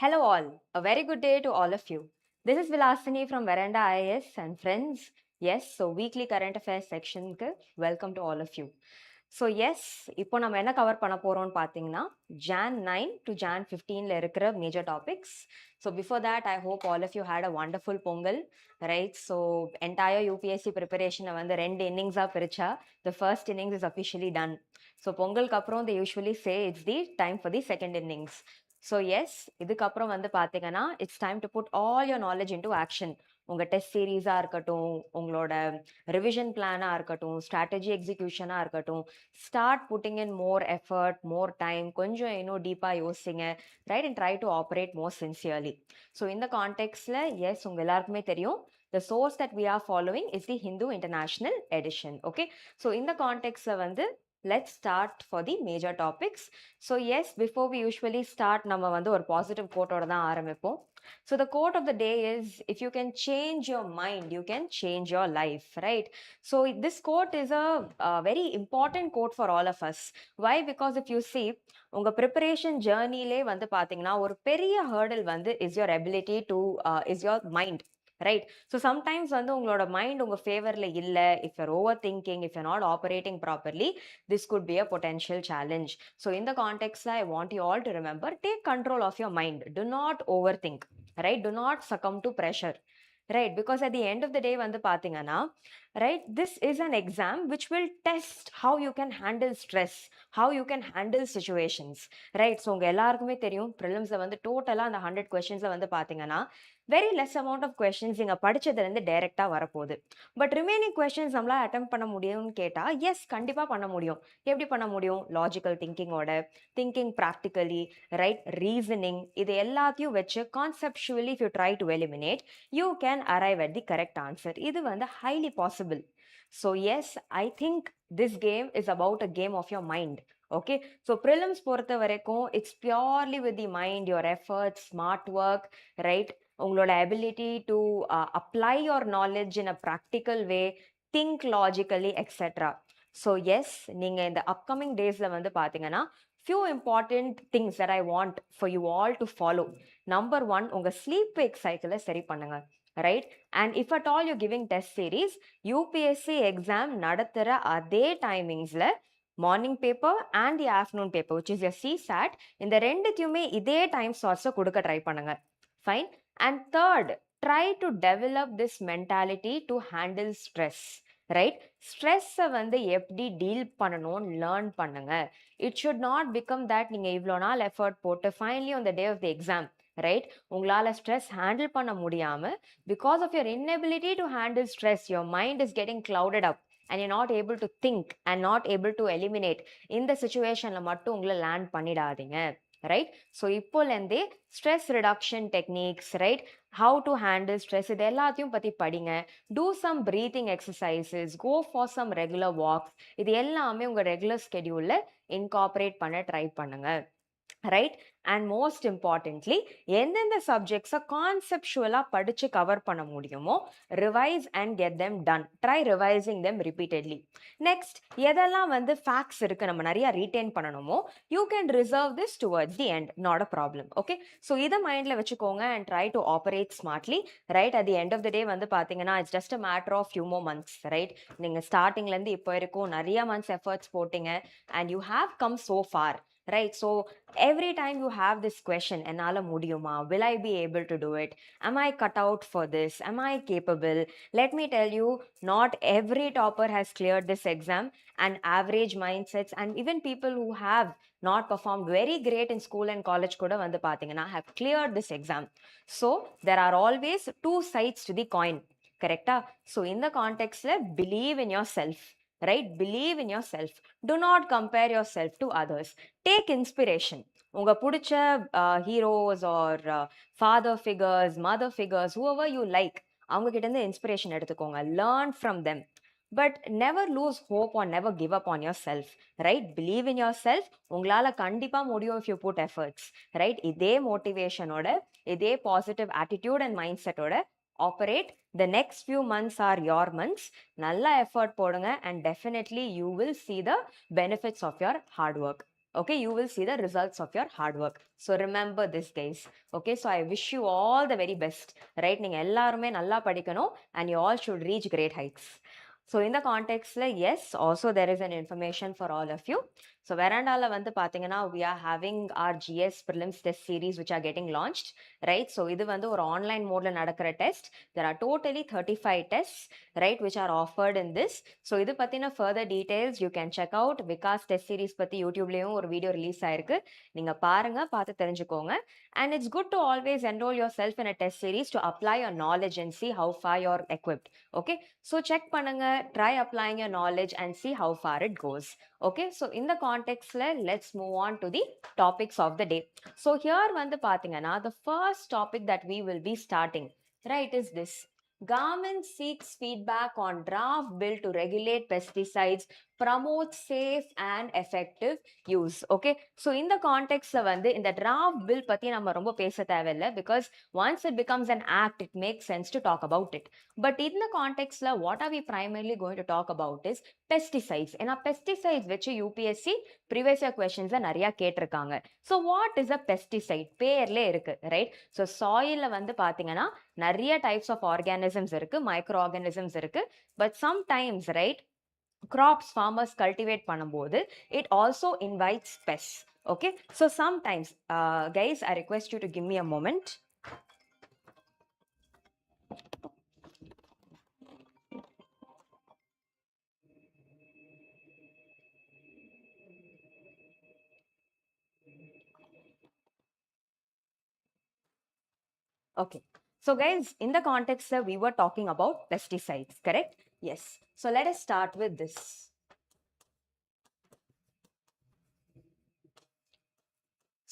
Hello all, a very good day to all of you. This is Vilasini from Veranda IAS and friends. Yes, so weekly current affairs section ku welcome to all of you. So yes, இப்போ நம்ம என்ன cover பண்ண போறோம்னு பார்த்தீங்கன்னா Jan 9 to Jan 15ல இருக்கிற major topics. So before that, I hope all of you had a wonderful Pongal, right? So entire UPSC preparation வந்து ரெண்டு innings பிரிச்சா the first innings is officially done. So பொங்கலுக்கு அப்புறம் they usually say it's the time for the second innings. So yes, இதுக்கப்புறம் வந்து பார்த்தீங்கன்னா it's time to put all your knowledge into action. உங்க test சீரீஸா இருக்கட்டும், உங்களோட ரிவிஷன் பிளானா இருக்கட்டும், ஸ்ட்ராட்டஜி எக்ஸிக்யூஷனா இருக்கட்டும், start putting in more effort, more time, கொஞ்சம் இன்னும் டீப்பா யோசிங்க, right, and try to operate more sincerely. So இந்த கான்டெக்ட்ல எஸ் உங்க எல்லாருக்குமே தெரியும், the source that we are following is the Hindu International Edition. Okay, so in the context வந்து let's start for the major topics. So yes, before we usually start, நம்ம வந்து ஒரு positive கோட்டோட தான் ஆரம்பிப்போம். So the quote of the day is, if you can change your mind, you can change your life, right? So this quote is a very important quote for all of us. Why? Because if you see, உங்க preparation journey-லே வந்து பாத்தீங்கன்னா ஒரு பெரிய hurdle வந்து is your ability to, is your mind. Right? So sometimes வந்து உங்களோட mind உங்க ஃபேவர்ல இல்ல, if you're overthinking, if you're not operating properly, this could be a potential challenge. So in the context, I want you all to remember, take control of your mind. Do not overthink, right? Do not succumb to pressure, right? Because at the end of the day வந்து பாத்தீங்கன்னா, right, this is an exam which will test how you can handle stress, how you can handle situations, right? So உங்க எல்லாருக்குமே தெரியும், prelims வந்து டோட்டலா அந்த 100 questions வந்து பாத்தீங்கன்னா very less amount of questions நீங்க படிச்சதுல இருந்து டைரக்டா வரப்போகுது. பட் ரிமைனிங் கொஸ்டின்ஸ் நம்மளால அட்டெம்ப்ட் பண்ண முடியும்னு கேட்டா எஸ், கண்டிப்பா பண்ண முடியும். எப்படி பண்ண முடியும்? லாஜிக்கல் திங்கிங்கோட, திங்கிங் ப்ராக்டிக்கலி, ரைட், ரீசனிங், இது எல்லாத்தையும் வச்சு conceptually if you try to eliminate, you can arrive at the correct answer. இது வந்து highly possible. So yes, I think this game is about a game of your mind. Okay, so prelims பொறுத்த வரைக்கும் it's purely with the mind, your effort, smart work, right, உங்களோட ability to apply your knowledge in a practical way, think logically, etc. So yes, நீங்க இந்த upcoming daysல வந்து பாத்தீங்கன்னா few important things that I want for you all to follow. Number one, உங்க sleep wake cycle சரி பண்ணுங்க, right? And if at all you're giving test series, UPSC exam நடத்துற அதே டைமிங்ஸ்ல morning paper and the afternoon paper which is your CSAT, இந்த ரெண்டுத்தையுமே இதே time ஸ்லாட்ஸை கொடுக்க ட்ரை பண்ணுங்க. Fine. And third, try to develop this mentality to handle stress, right? ஸ்ட்ரெஸ்ஸை வந்து எப்படி டீல் பண்ணணும்னு லேர்ன் பண்ணுங்க. It should not become that நீங்க இவ்வளோ நாள் எஃபர்ட் போட்டு finally on the day of the exam, right, உங்களால ஸ்ட்ரெஸ் ஹேண்டில் பண்ண முடியாம, because of your inability to handle stress, your mind is getting clouded up and you're not able to think and not able to eliminate. இந்த சிச்சுவேஷன்ல மட்டும் உங்களை land பண்ணிடாதீங்க, right? So இப்போலேருந்தே stress reduction techniques, right, how to handle stress, இது எல்லாத்தையும் பற்றி படிங்க. Do some breathing exercises, go for some regular walks, இது எல்லாமே உங்கள் ரெகுலர் ஸ்கெடியூலில் இன்கார்பரேட் பண்ண ட்ரை பண்ணுங்க, ரைட்? அண்ட் மோஸ்ட் இம்பார்ட்டன்ட்லி, எந்தெந்த சப்ஜெக்ட்ஸை கான்செப்சுவலாக படித்து கவர் பண்ண முடியுமோ revise and get them done. Try revising them repeatedly. Next, எதெல்லாம் வந்து ஃபேக்ட்ஸ் இருக்குது நம்ம நிறையா ரீட்டைன் பண்ணணுமோ, you can reserve this towards the end, not a problem. Okay, so இதை மைண்டில் வச்சுக்கோங்க and try to operate smartly, right? At the end of the day வந்து பார்த்தீங்கன்னா it's just a matter of few more months, right? நீங்கள் ஸ்டார்டிங்லேருந்து இப்போ வரைக்கும் நிறைய மந்த்ஸ் எஃபர்ட்ஸ் போட்டிங்க and you have come so far, right? So every time you have this question, enala mudiyuma, will I be able to do it, am I cut out for this, am I capable? Let me tell you, not every topper has cleared this exam, and average mindsets and even people who have not performed very great in school and college kuda vandu pathina have cleared this exam. So there are always two sides to the coin, correct? So in the context, believe in yourself, right? Believe in yourself. Do not compare yourself to others. Take inspiration. உங்க பிடிச்ச heroes or father figures, mother figures, whoever you like, அவங்க கிட்ட இருந்து inspiration எடுத்துக்கோங்க. Learn from them. But never lose hope or never give up on yourself, right? Believe in yourself. உங்களால கண்டிப்பா முடியும் if you put efforts, right? இதே மோட்டிவேஷனோட, இதே பாசிட்டிவ் ஆட்டிடியூட் அண்ட் மைண்ட் செட்டோட operate. The next few months are your months. Nalla effort podunga and definitely you will see the benefits of your hard work. Okay, you will see the results of your hard work. So remember this, guys. Okay, so I wish you all the very best, right? நீங்க எல்லாருமே நல்லா படிக்கணும் and you all should reach great heights. So in the context, yes, also there is an information for all of you. So Veranda வந்து பாத்தீங்கன்னா we are having our GS prelims test series which are getting launched, right? So இது வந்து ஒரு online modeல நடக்கிற test. There are totally 35 tests, right, which are offered in this. So இது பத்தின further details you can check out. Vikas test series பத்தி YouTubeலயும் ஒரு video release ஆயிருக்கு. நீங்க பாருங்க, பார்த்து தெரிஞ்சுக்கோங்க. And it's good to always enroll yourself in a test series to apply your knowledge and see how far you're equipped. Okay, so check பண்ணுங்க, try applying your knowledge and see how far it goes. Okay, so in the context, let's move on to the topics of the day. So here வந்து பாத்தீங்கன்னா the first topic that we will be starting, right, is this. Government seeks feedback on draft bill to regulate pesticides, promote safe and effective use. Okay, so in the context வந்து இந்த draft bill பத்தி நம்ம ரொம்ப பேச தேவையில்லை because once it becomes an act, it makes sense to talk about it. But in the context, what are we primarily going to talk about is pesticides. ஏன்னா pesticides வச்சு UPSC previous year questions நிறைய கேட்டிருக்காங்க. So what is a pesticide? பேர்ல இருக்கு, right? So soil வந்து பாத்தீங்கன்னா நிறைய types of organisms இருக்கு, microorganisms இருக்கு. But sometimes, right, crops farmers cultivate பண்ணும்போது it also invites pests. Okay, so sometimes, guys, I request you to give me a moment. Okay, so guys, in the context we were talking about pesticides, correct? Yes. So let us start with this.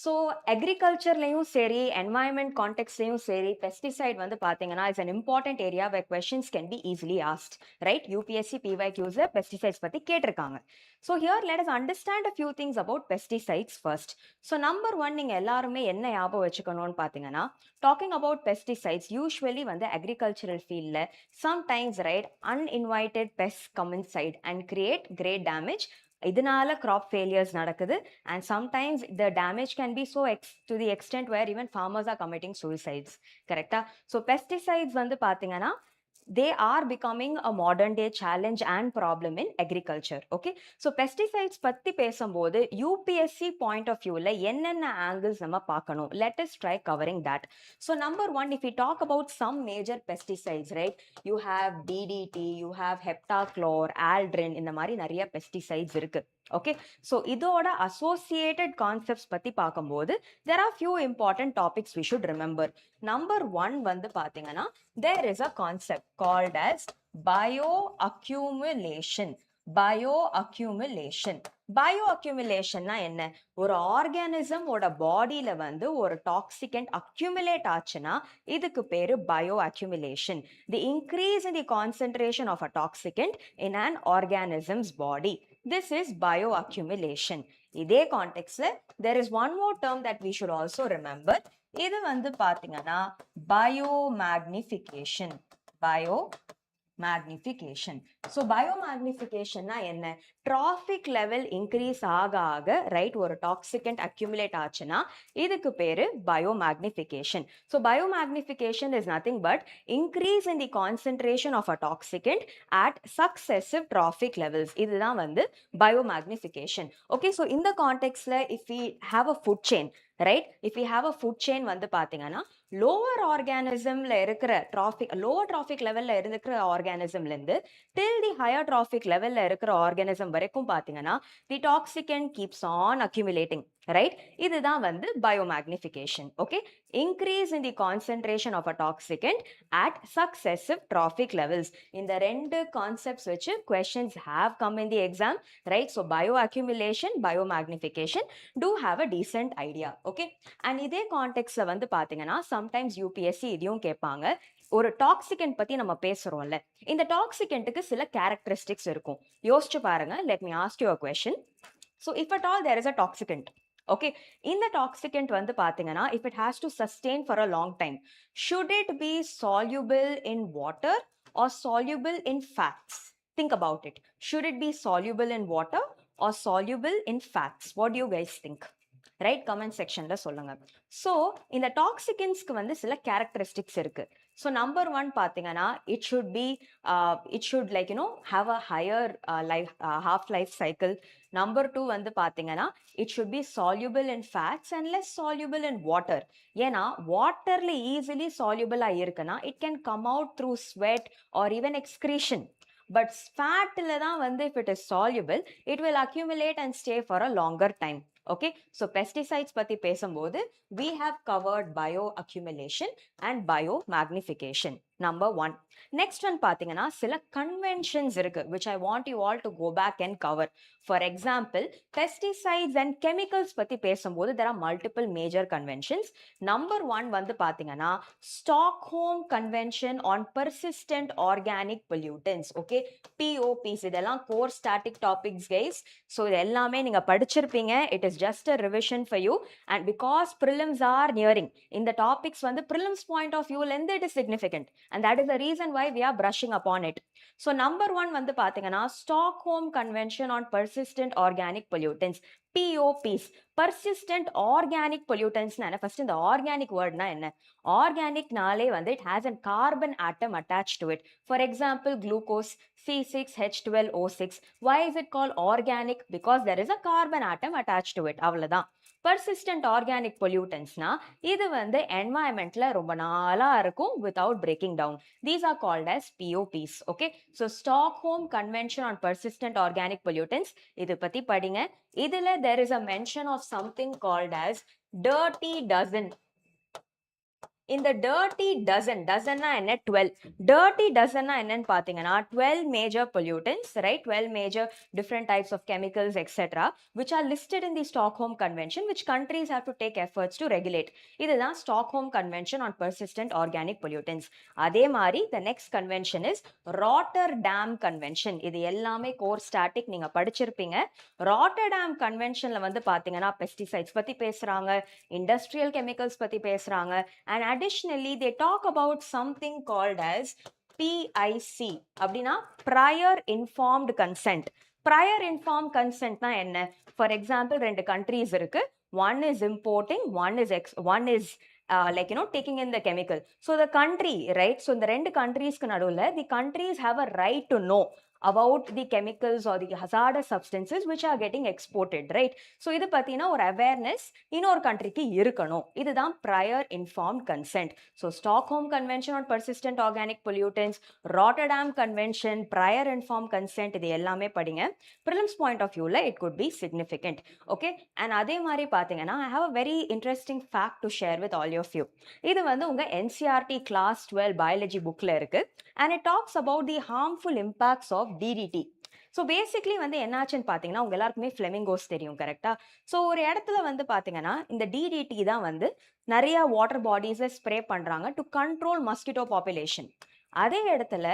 So agriculture-லையும் சரி, environment context-லையும் சரி, pesticide வந்து பாத்தீங்கன்னா is an important area where questions can be easily asked, right? UPSC PYQs pesticides பத்தி கேட்டிருக்காங்க. So here let us understand a few things about pesticides first. So number one, நீங்க எல்லாருமே என்ன ஞாபகம் வச்சுக்கணும்னு பாத்தீங்கன்னா, talking about pesticides, usually வந்து agricultural fieldல sometimes, right, uninvited pests come inside and create great damage. இதனால crop failures நடக்குது and sometimes the damage can be so to the extent where even farmers are committing suicides. Correct? So pesticides வந்து பாத்தீங்கன்னா they are becoming a modern day challenge and problem in agriculture. Okay, so pesticides பத்தி பேசும்போது UPSC point of view ல என்னென்ன angles நம்ம பார்க்கணும். Let us try covering that. So number one, if we talk about some major pesticides, right, you have DDT, you have heptachlor, aldrin, இந்த மாதிரி நிறைய pesticides இருக்கு. Okay, so இதோட associated concepts பத்தி பார்க்கும்போது there are few important topics we should remember. Number one வந்து பாத்தீங்கன்னா there is a concept called as bioaccumulation. Bioaccumulation என்ன? ஒரு ஆர்கானிசம் ஓட பாடியில வந்து ஒரு டாக்ஸிகன்ட் அக்யூமுலேட் ஆச்சுன்னா இதுக்கு பேரு bioaccumulation. The increase in the concentration of a toxicant in an organism's body. This is bioaccumulation. இதே கான்டெக்ட்ல there is one more term that we should also remember. இது வந்து பாத்தீங்கன்னா biomagnification. So biomagnification na enna? Trophic level increase ஆக right ஒரு toxicant accumulate ஆச்சுனா இதுக்கு பேரு biomagnification. So biomagnification is nothing but increase in the concentration of a toxicant at successive trophic levels. இதுதான் வந்து biomagnification. Okay, so in the context if we have a food chain, right, if we have a food chain வந்து பாத்தீங்கன்னா lower organism ல இருக்கிற lower trophic level ல இருக்கிற organism ல இருந்து till the higher trophic level ல இருக்கிற organism வரைக்கும் பாத்தீங்கன்னா the toxicant keeps on accumulating, right? இதுதான் வந்து biomagnification. Okay, increase in the concentration of a toxicant at successive trophic levels. இந்த ரெண்டு concepts which questions have come in the exam, right? So bioaccumulation, biomagnification do have a decent idea. Okay, and இதே context ல வந்து பாத்தீங்கன்னா sometimes UPSC இதையும் கேட்பாங்க. ஒரு டாக்ஸிகன்ட் பத்தி நம்ம பேசுறோம்ல, இந்த டாக்ஸிகன்ட்டுக்கு சில கேரக்டரிஸ்டிக்ஸ் இருக்கும். யோசிச்சு பாருங்க. Let me ask you a question. So if at all there is a toxicant, okay, in the toxicant வந்து பாத்தீங்கன்னா if it has to sustain for a long time, should it be soluble in water or soluble in fats? Think about it. Should it be soluble in water or soluble in fats? What do you guys think? Right, comment section la solunga. So இந்த டாக்ஸிகன்ஸ்க்கு வந்து சில characteristics இருக்கு. So number one பாத்தீங்கன்னா it should like have a higher half life cycle. Number two வந்து பாத்தீங்கன்னா it should be soluble in fats and less soluble in water. ஏன்னா வாட்டர்ல easily soluble இருக்குன்னா it can come out through sweat or even excretion. But fatல தான் வந்து if it is soluble, it will accumulate and stay for a longer time. Okay, so pesticides பத்தி பேசும்போது we have covered bioaccumulation and biomagnification. Number one. Next one பாத்தீங்கன்னா சில conventions இருக்கு which I want you all to go back and cover. For example, pesticides and chemicals பத்தி பேசும்போது there are multiple major conventions. Number one வந்து பாத்தீங்கன்னா Stockholm Convention on Persistent Organic Pollutants. Okay, POPs இதெல்லாம் core static topics guys. So இது எல்லாமே நீங்க படிச்சிருப்பீங்க. It is just a revision for you, and because prelims are nearing, in the topics வந்து prelims point of view length it is significant, and that is the reason why we are brushing upon it. So number one வந்து பாத்தீங்கன்னா Stockholm Convention on Persistent Organic Pollutants, POPs, persistent organic pollutants. First இந்த organic word na என்ன? Organic நாலே வந்து it has a carbon atom attached to it. For example, glucose C6H12O6. Why is it called organic? Because there is a carbon atom attached to it. அவ்வளவுதான். Persistent organic pollutants na இது வந்து environmentல ரொம்ப நாளா இருக்கும் without breaking down. These are called as POPs. Okay, so Stockholm Convention on Persistent Organic Pollutants, இது பத்தி படிங்க. இதுல there is a mention of something called as dirty dozen. இந்த dirty dozen na என்ன? 12. Dirty dozen na என்னன்னு பாத்தீங்கன்னா 12 major pollutants, right? 12 major different types of chemicals, etc., which are listed in the Stockholm Convention, which countries have to take efforts to regulate. இதுதான் Stockholm Convention on Persistent Organic Pollutants. அதே மாதிரி the next convention is Rotterdam Convention. இது எல்லாமே core static, நீங்க படிச்சிருப்பீங்க. Rotterdam Conventionல வந்து பாத்தீங்கன்னா pesticides பத்தி பேசுறாங்க, industrial chemicals பத்தி பேசுறாங்க, and additionally they talk about something called as PIC. அப்படின்னா prior informed consent. Prior informed consent na என்ன? For example, ரெண்டு countries இருக்கு. One is importing, one is taking in the chemical. So the country, right? So இந்த ரெண்டு countries-க்கு நடுவுல the countries have a right to know about the chemicals or the hazardous substances which are getting exported, right? So இது பத்தினா ஒரு awareness இன்னொரு countryக்கு இருக்கணும். இதுதான் prior informed consent. So Stockholm Convention on Persistent Organic Pollutants, Rotterdam Convention, prior informed consent, இது எல்லாமே படிங்க. Prelims point of view, it could be significant. Okay, and அதே மாதிரி பாத்தீங்கன்னா I have a very interesting fact to share with all of you. இது வந்து உங்க NCERT class 12 biology bookல இருக்கு, and it talks about the harmful impacts of DDT. So basically வந்து என்னாச்சுன்னு பார்த்தீங்கன்னா உங்க எல்லாருக்குமே ஃப்ளெமிங்கோஸ் தெரியும், கரெக்டா? ஸோ ஒரு இடத்துல வந்து பார்த்தீங்கன்னா இந்த டிடிடி தான் வந்து நிறைய வாட்டர் பாடிஸை ஸ்ப்ரே பண்ணுறாங்க டு கண்ட்ரோல் மஸ்கிட்டோ பாப்புலேஷன். அதே இடத்துல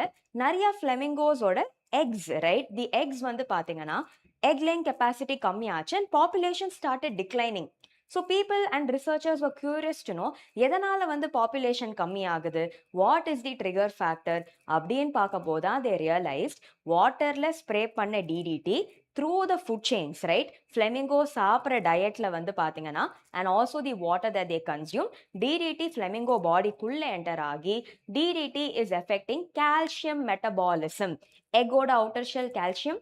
நிறைய ஃப்ளெமிங்கோஸோட எக்ஸ், ரைட், தி எக்ஸ் வந்து பார்த்தீங்கன்னா எக் லேயிங் கெப்பாசிட்டி கம்மியாச்சு and population started declining. So people and researchers were curious to know எதனால வந்து population கம்மி ஆகுது, what is the trigger factor அப்படின்னு பார்க்க போதா they realized waterல spray பண்ண DDT through the food chains, right? Flamingo சாப்பிட்ற டயட்ல வந்து பார்த்தீங்கன்னா and also the water that they consume, DDT flamingo பாடிக்குள்ள என்டர் ஆகி DDT is affecting calcium metabolism. எக்கோட outer shell calcium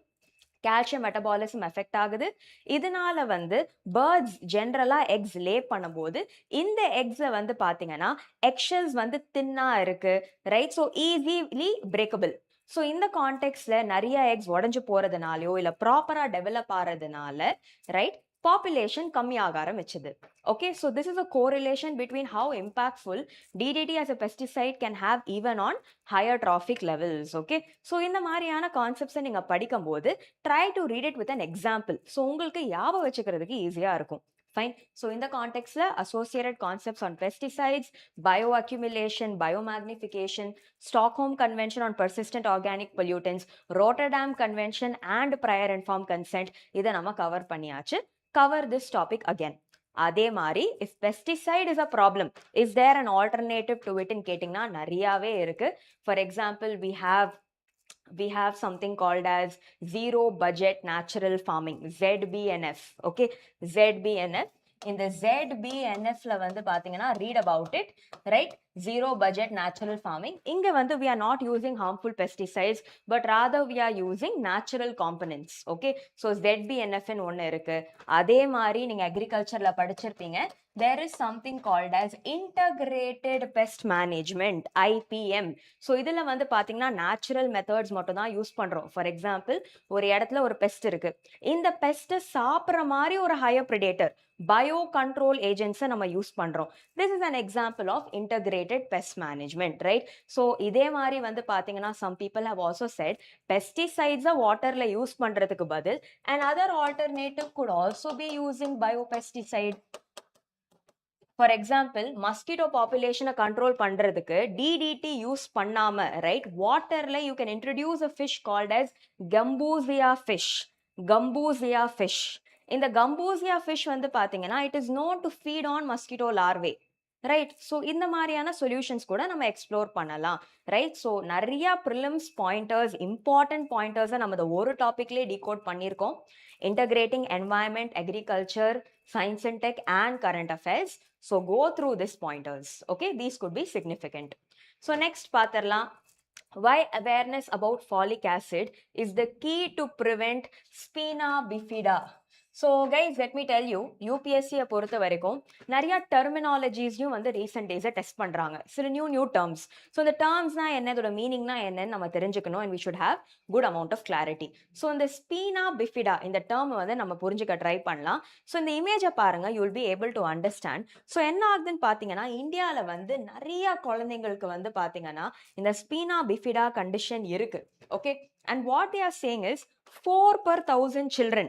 metabolism affect ஆகுது. இதனால வந்து birds ஜென்ரலா eggs லே பண்ணும்போது இந்த eggs வந்து பாத்தீங்கன்னா eggshells வந்து தின்னா இருக்கு, right? So easily breakable. So இந்த கான்டெக்ட்ல நிறைய எக்ஸ் உடஞ்சு போறதுனாலயோ இல்ல ப்ராப்பரா டெவலப் ஆறதுனால, ரைட், population கம்மியாக ஆரம்பிச்சது. Okay, so this is a correlation between how impactful DDT as a pesticide can have even on higher trophic levels. Okay, so இந்த மாதிரியான கான்செப்ட்ஸை நீங்க படிக்கும்போது try to read it with an example. So உங்களுக்கு ஞாபகம் வச்சுக்கிறதுக்கு ஈஸியா இருக்கும். Fine. So in the context, associated concepts on pesticides, bioaccumulation, biomagnification, Stockholm Convention on Persistent Organic Pollutants, Rotterdam Convention, and prior informed consent, இதை நம்ம cover பண்ணியாச்சு. Cover this topic again. அதே மாதிரி if pesticide is a problem, is there an alternative to it ன்னு கேட்டிங்கன்னா நிறையாவே இருக்கு. For example, we have we have something called as zero budget natural farming, ZBNF. Okay, ZBNF. In the ZBNF la வந்து பாத்தீங்கன்னா read about it, right? Zero budget natural farming. இங்க வந்து we are not using harmful pesticides, but rather we are using natural components. Okay, so ZBNF ன்னு ஒன்னு இருக்கு. அதே மாதிரி நீங்க அக்ரிகல்ச்சர்ல படிச்சிருப்பீங்க, there is something called as integrated pest management, IPM. so இதுல வந்து பாத்தீங்கன்னா natural methods மட்டும் தான் யூஸ் பண்றோம். for example, ஒரு இடத்துல ஒரு பெஸ்ட் இருக்கு, இந்த பெஸ்ட் சாப்பிடுற மாதிரி ஒரு higher predator bio control agents நம்ம யூஸ் பண்றோம். this is an example of integrated pest management, right? so இதே மாதிரி வந்து பாத்தீங்கன்னா some people have also said pesticides வாட்டர்ல யூஸ் பண்றதுக்கு பதில் another alternative could also be using biopesticide. For example, mosquito population control பண்றதுக்கு DDT யூஸ் பண்ணாம, right, waterல you can introduce a fish called as Gambusia fish. Gambusia fish. இந்த Gambusia fish வந்து பாத்தீங்கன்னா it is known to feed on mosquito larvae. Right, so இந்த மாதிரியான solutions கூட நம்ம explore பண்ணலாம். ரைட், ஸோ நிறைய ப்ரிலிம்ஸ் பாயிண்டர்ஸ், இம்பார்ட்டன்ட் பாயிண்டர்ஸை நம்ம இந்த ஒரு டாபிக்லேயே டீகோட் பண்ணியிருக்கோம். Integrating environment, agriculture, science and tech and current affairs. So go through these pointers. Okay, these could be significant. So next paatharla, why awareness about folic acid is the key to prevent Spina bifida. So guys, let me tell you, UPSC பொறுத்த வரைக்கும் நிறைய டெர்மினாலஜிஸையும் வந்து recent டேஸை test பண்றாங்க. சில new terms. So இந்த டேர்ம்ஸ்னா என்ன, இதோட மீனிங்னா என்னன்னு நம்ம தெரிஞ்சுக்கணும், and we should have good amount of clarity. So இந்த ஸ்பீனா பிஃபிடா இந்த டேர்ம் வந்து நம்ம புரிஞ்சுக்க ட்ரை பண்ணலாம். ஸோ இந்த இமேஜை பாருங்க, you will be able to understand. So என்ன ஆகுதுன்னு பார்த்தீங்கன்னா, இந்தியாவில் வந்து நிறைய குழந்தைங்களுக்கு வந்து பார்த்தீங்கன்னா இந்த ஸ்பீனா பிஃபிடா கண்டிஷன் இருக்கு. Okay, and what they are saying is 4 per 1000 children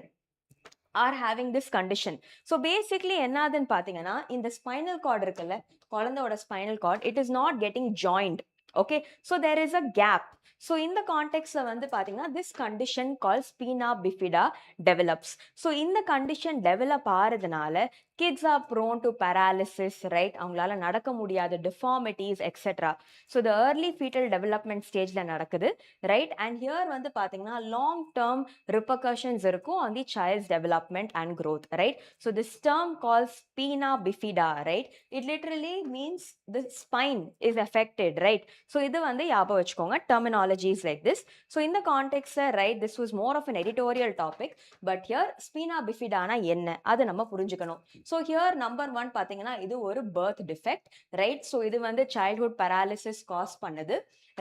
are having this condition. So basically என்னதுன்னு பாத்தீங்கன்னா, இந்த spinal cord இருக்குல்ல, குழந்தையோட spinal cord, it is not getting joined. Okay, so there is a gap. So in the context வந்து பாத்தீங்கன்னா, this condition called Spina bifida develops. So இந்த condition develop ஆறதுனால kids are prone to paralysis, right? அவங்களால நடக்க முடியாத deformities, etc. So the early fetal development stageல நடக்குது, right? And here வந்து பாத்தீங்கன்னா long term repercussions இருக்கும் on the child's development and growth, right? So this term called Spina bifida, right? It literally means the spine is affected, right? So இது வந்து ஞாபகம் வச்சுக்கோங்க, terminologies like this. So in the context, right, this was more of an editorial topic, but here Spina bifida na என்ன அது நம்ம புரிஞ்சுக்கணும். So here number 1 பாத்தீங்கன்னா இது ஒரு birth defect, right? So இது வந்து childhood paralysis cause பண்ணுது,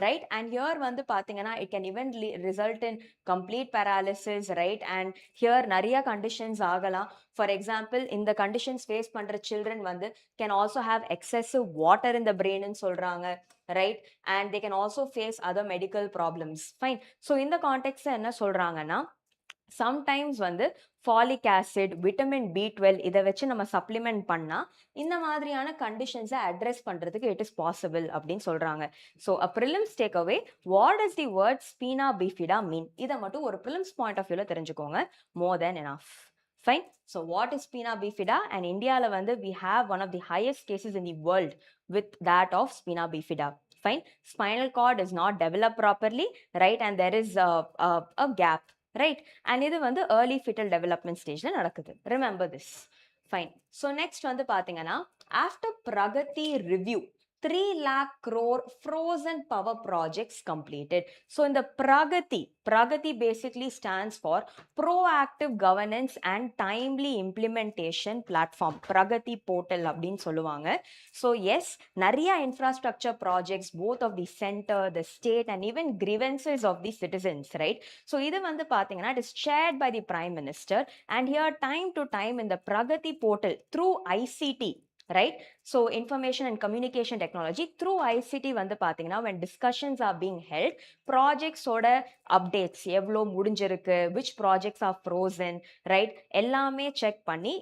right? And here வந்து பாத்தீங்கன்னா it can even result in complete paralysis, right? And here நிறைய conditions ஆகலாம். For example, இந்த conditions face பண்ற children வந்து can also have excessive water in the brain ன்னு சொல்றாங்க, right? And they can also face other medical problems. Fine. So in the context என்ன சொல்றாங்கன்னா, sometimes வந்து folic acid, vitamin B12 இதை வச்சு நம்ம சப்ளிமெண்ட் பண்ணா இந்த மாதிரியான கண்டிஷன்ஸை அட்ரஸ் பண்றதுக்கு it is possible அப்படின்னு சொல்றாங்க. So a prelims takeaway, what does the word Spina bifida mean? இதை மட்டும் ஒரு prelims point of viewல தெரிஞ்சுக்கோங்க, more than enough. Fine. So what is Spina bifida? And Indiaல வந்து we have one of the highest cases in the world with that of Spina bifida. Fine. Spinal cord is not developed properly, right? And there is a gap, right? And இது வந்து early fetal development stageல நடக்குது. Remember this. Fine. So next வந்து பாத்தீங்கன்னா, after Pragati review, 3 lakh crore frozen power projects completed. So in the Pragati basically stands for proactive governance and timely implementation platform. Pragati Portal அப்படின்னு சொல்லுவாங்க. So yes, நிறைய infrastructure projects, both of the center, the state, and even grievances of the citizens, right? So இது வந்து பாத்தீங்கன்னா it is chaired by the Prime Minister, and here time to time in the Pragati Portal through ICT, right? So information and communication technology through ICT வந்து பாத்தீங்கன்னா when discussions are being held, projects ஓட updates எவ்வளோ முடிஞ்சிருக்கு, which projects are frozen, right, எல்லாமே check பண்ணி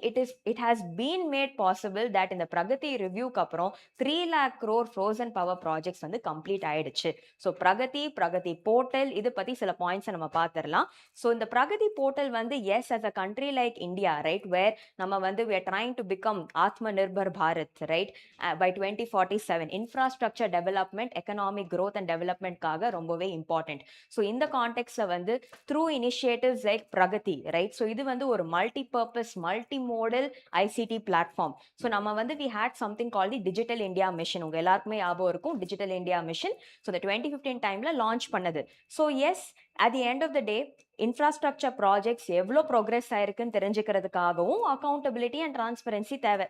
it has been made possible that in the Pragati reviewக்கு அப்புறம் 3 lakh crore frozen power projects வந்து complete ஆயிடுச்சு. So Pragati Portal இது பத்தி சில பாயிண்ட்ஸ் நம்ம பார்த்துடலாம். So இந்த Pragati Portal வந்து yes, as a country like India, right, where நம்ம வந்து we are trying to become Atma Nirbhar Bharat, right? By 2047, infrastructure development, economic growth and development kaga rombave important. So in the context la vandu through initiatives like Pragati, right? So idu vandu or multi-purpose, multimodal ICT platform. So nama vandu we had something called the Digital India Mission. Unga ellarkume ஞாபகம் இருக்கும் Digital India Mission. So the 2015 timeல launch பண்ணது. So yes, at the end of the day, infrastructure projects எவ்வளோ progress ஆயிருக்குன்னு தெரிஞ்சுக்கிறதுக்காகவும் accountability and transparency தேவை.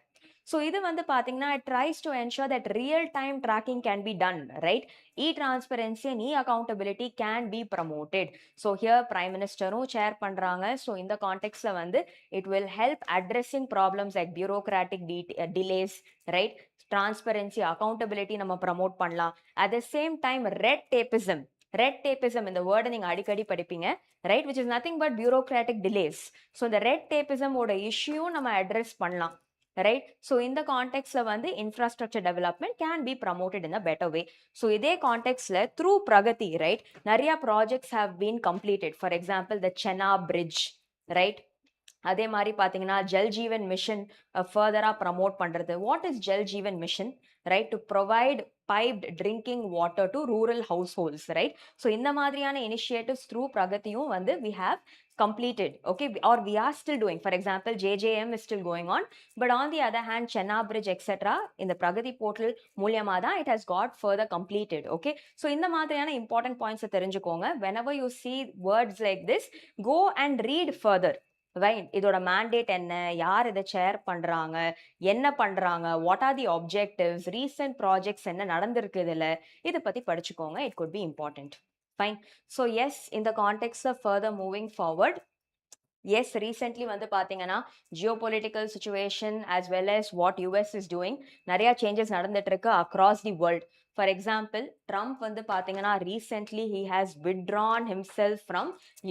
So இது வந்து பாத்தீங்கன்னா it tries to ensure that real time tracking can be done, right? E-transparency and e-accountability can be promoted. So here Prime Ministerும் chair பண்றாங்க. So in the context la வந்து it will help addressing problems like bureaucratic delays, right? Transparency, accountability நம்ம promote பண்ணலாம். At the same time, red tapeism இந்த word நீங்க அடிக்கடி படிப்பீங்க, right? Which is nothing but bureaucratic delays. So the red tapeism ஓட issue நம்ம address பண்ணலாம், right? So in the context la வந்து infrastructure development can be promoted in a better way. So இதே context la through Pragati, right, நிறைய projects have been completed. For example, the Chenna bridge, right? அதே மாதிரி பாத்தீங்கன்னா Jal Jeevan mission ஃபர்தரா promote பண்றது. What is Jal Jeevan mission, right? To provide piped drinking water to rural households, right? So இந்த மாதிரியான initiatives through பிரகதியும் வந்து we have completed, okay, or we are still doing. For example, JJM is still going on, but on the other hand, Chenna bridge etc in the PRAGATI portal மூலியமா தான் it has got further completed, okay? So இந்த மாதிரியான important points தெரிஞ்சுக்கோங்க. Whenever you see words like this, go and read further, right? இதோட mandate என்ன, யார் இதை chair பண்றாங்க, என்ன பண்றாங்க, what are the objectives, recent projects என்ன நடந்திருக்கு இதுல, இதை பத்தி படிச்சுக்கோங்க. It could be important. Fine. So yes, in the context of further moving forward, yes, recently வந்து பாத்தீங்கன்னா geopolitical situation as well as what US is doing, நிறைய changes நடந்துட்டு இருக்கு across the world. For example, Trump வந்து பாத்தீங்கன்னா recently he has withdrawn himself from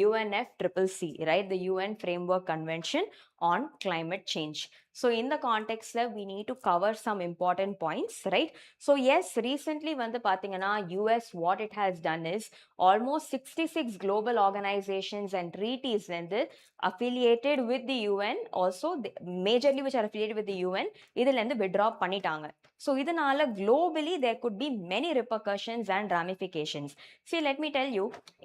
UNFCCC, right? The UN Framework Convention on Climate Change. So in the context we need to cover some important points, right? So yes, recently வந்து பாத்தீங்கன்னா US what it has done is almost 66 global organizations and treaties வந்து affiliated with the UN, also majorly which are affiliated with the UN, இதுல இருந்து withdraw பண்ணிட்டாங்க. So இதனால globally there could be many repercussions and ramifications. See, let me tell you,